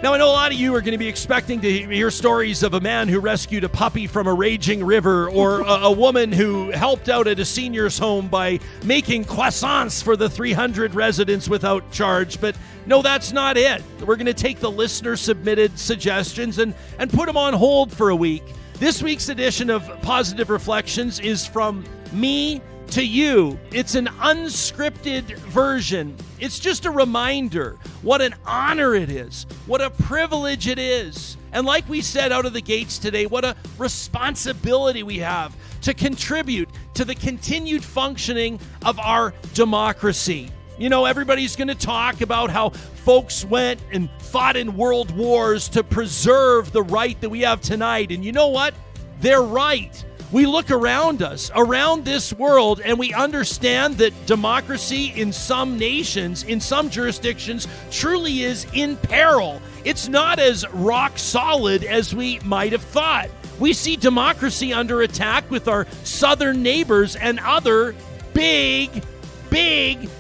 Now, I know a lot of you are going to be expecting to hear stories of a man who rescued a puppy from a raging river, or a woman who helped out at a senior's home by making croissants for the 300 residents without charge. But no, that's not it. We're going to take the listener-submitted suggestions and put them on hold for a week. This week's edition of Positive Reflections is from me to you. It's an unscripted version. It's just a reminder what an honor it is, what a privilege it is. And like we said out of the gates today, what a responsibility we have to contribute to the continued functioning of our democracy. You know, everybody's going to talk about how folks went and fought in world wars to preserve the right that we have tonight. And you know what? They're right. We look around us, around this world, and we understand that democracy in some nations, in some jurisdictions, truly is in peril. It's not as rock solid as we might have thought. We see democracy under attack with our southern neighbors and other big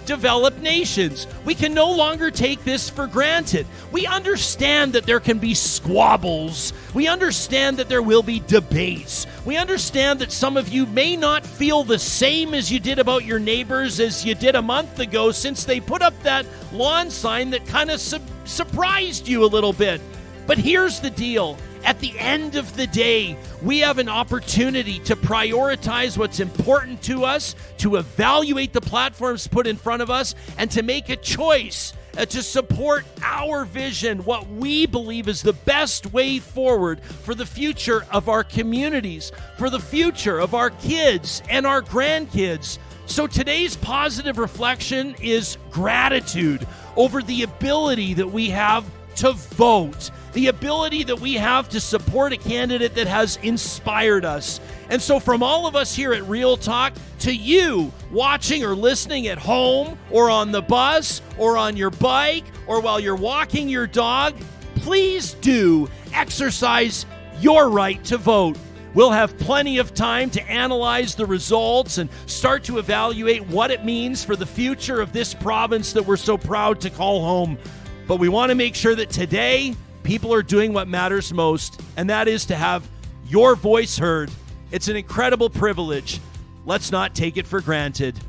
developed nations. We can no longer take this for granted. We understand that there can be squabbles. We understand that there will be debates. We understand that some of you may not feel the same as you did about your neighbors as you did a month ago, since they put up that lawn sign that kind of surprised you a little bit. But here's the deal. At the end of the day, we have an opportunity to prioritize what's important to us, to evaluate the platforms put in front of us, and to make a choice to support our vision, what we believe is the best way forward for the future of our communities, for the future of our kids and our grandkids. So today's positive reflection is gratitude over the ability that we have to vote, the ability that we have to support a candidate that has inspired us. And so from all of us here at Real Talk, to you watching or listening at home or on the bus or on your bike or while you're walking your dog, please do exercise your right to vote. We'll have plenty of time to analyze the results and start to evaluate what it means for the future of this province that we're so proud to call home. But we want to make sure that today people are doing what matters most, and that is to have your voice heard. It's an incredible privilege. Let's not take it for granted.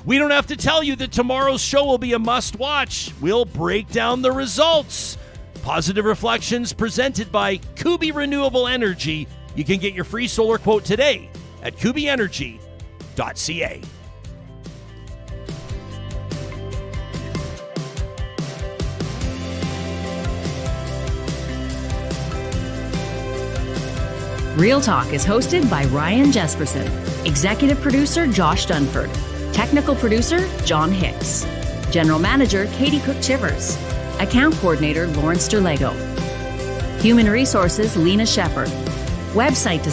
We don't have to tell you that tomorrow's show will be a must-watch. We'll break down the results. Positive Reflections presented by Kuby Renewable Energy. You can get your free solar quote today at kubyenergy.ca. Real Talk is hosted by Ryan Jesperson, executive producer Josh Dunford, technical producer John Hicks, general manager Katie Cook-Chivers, account coordinator Lawrence Derlego, human resources Lena Shepard, website design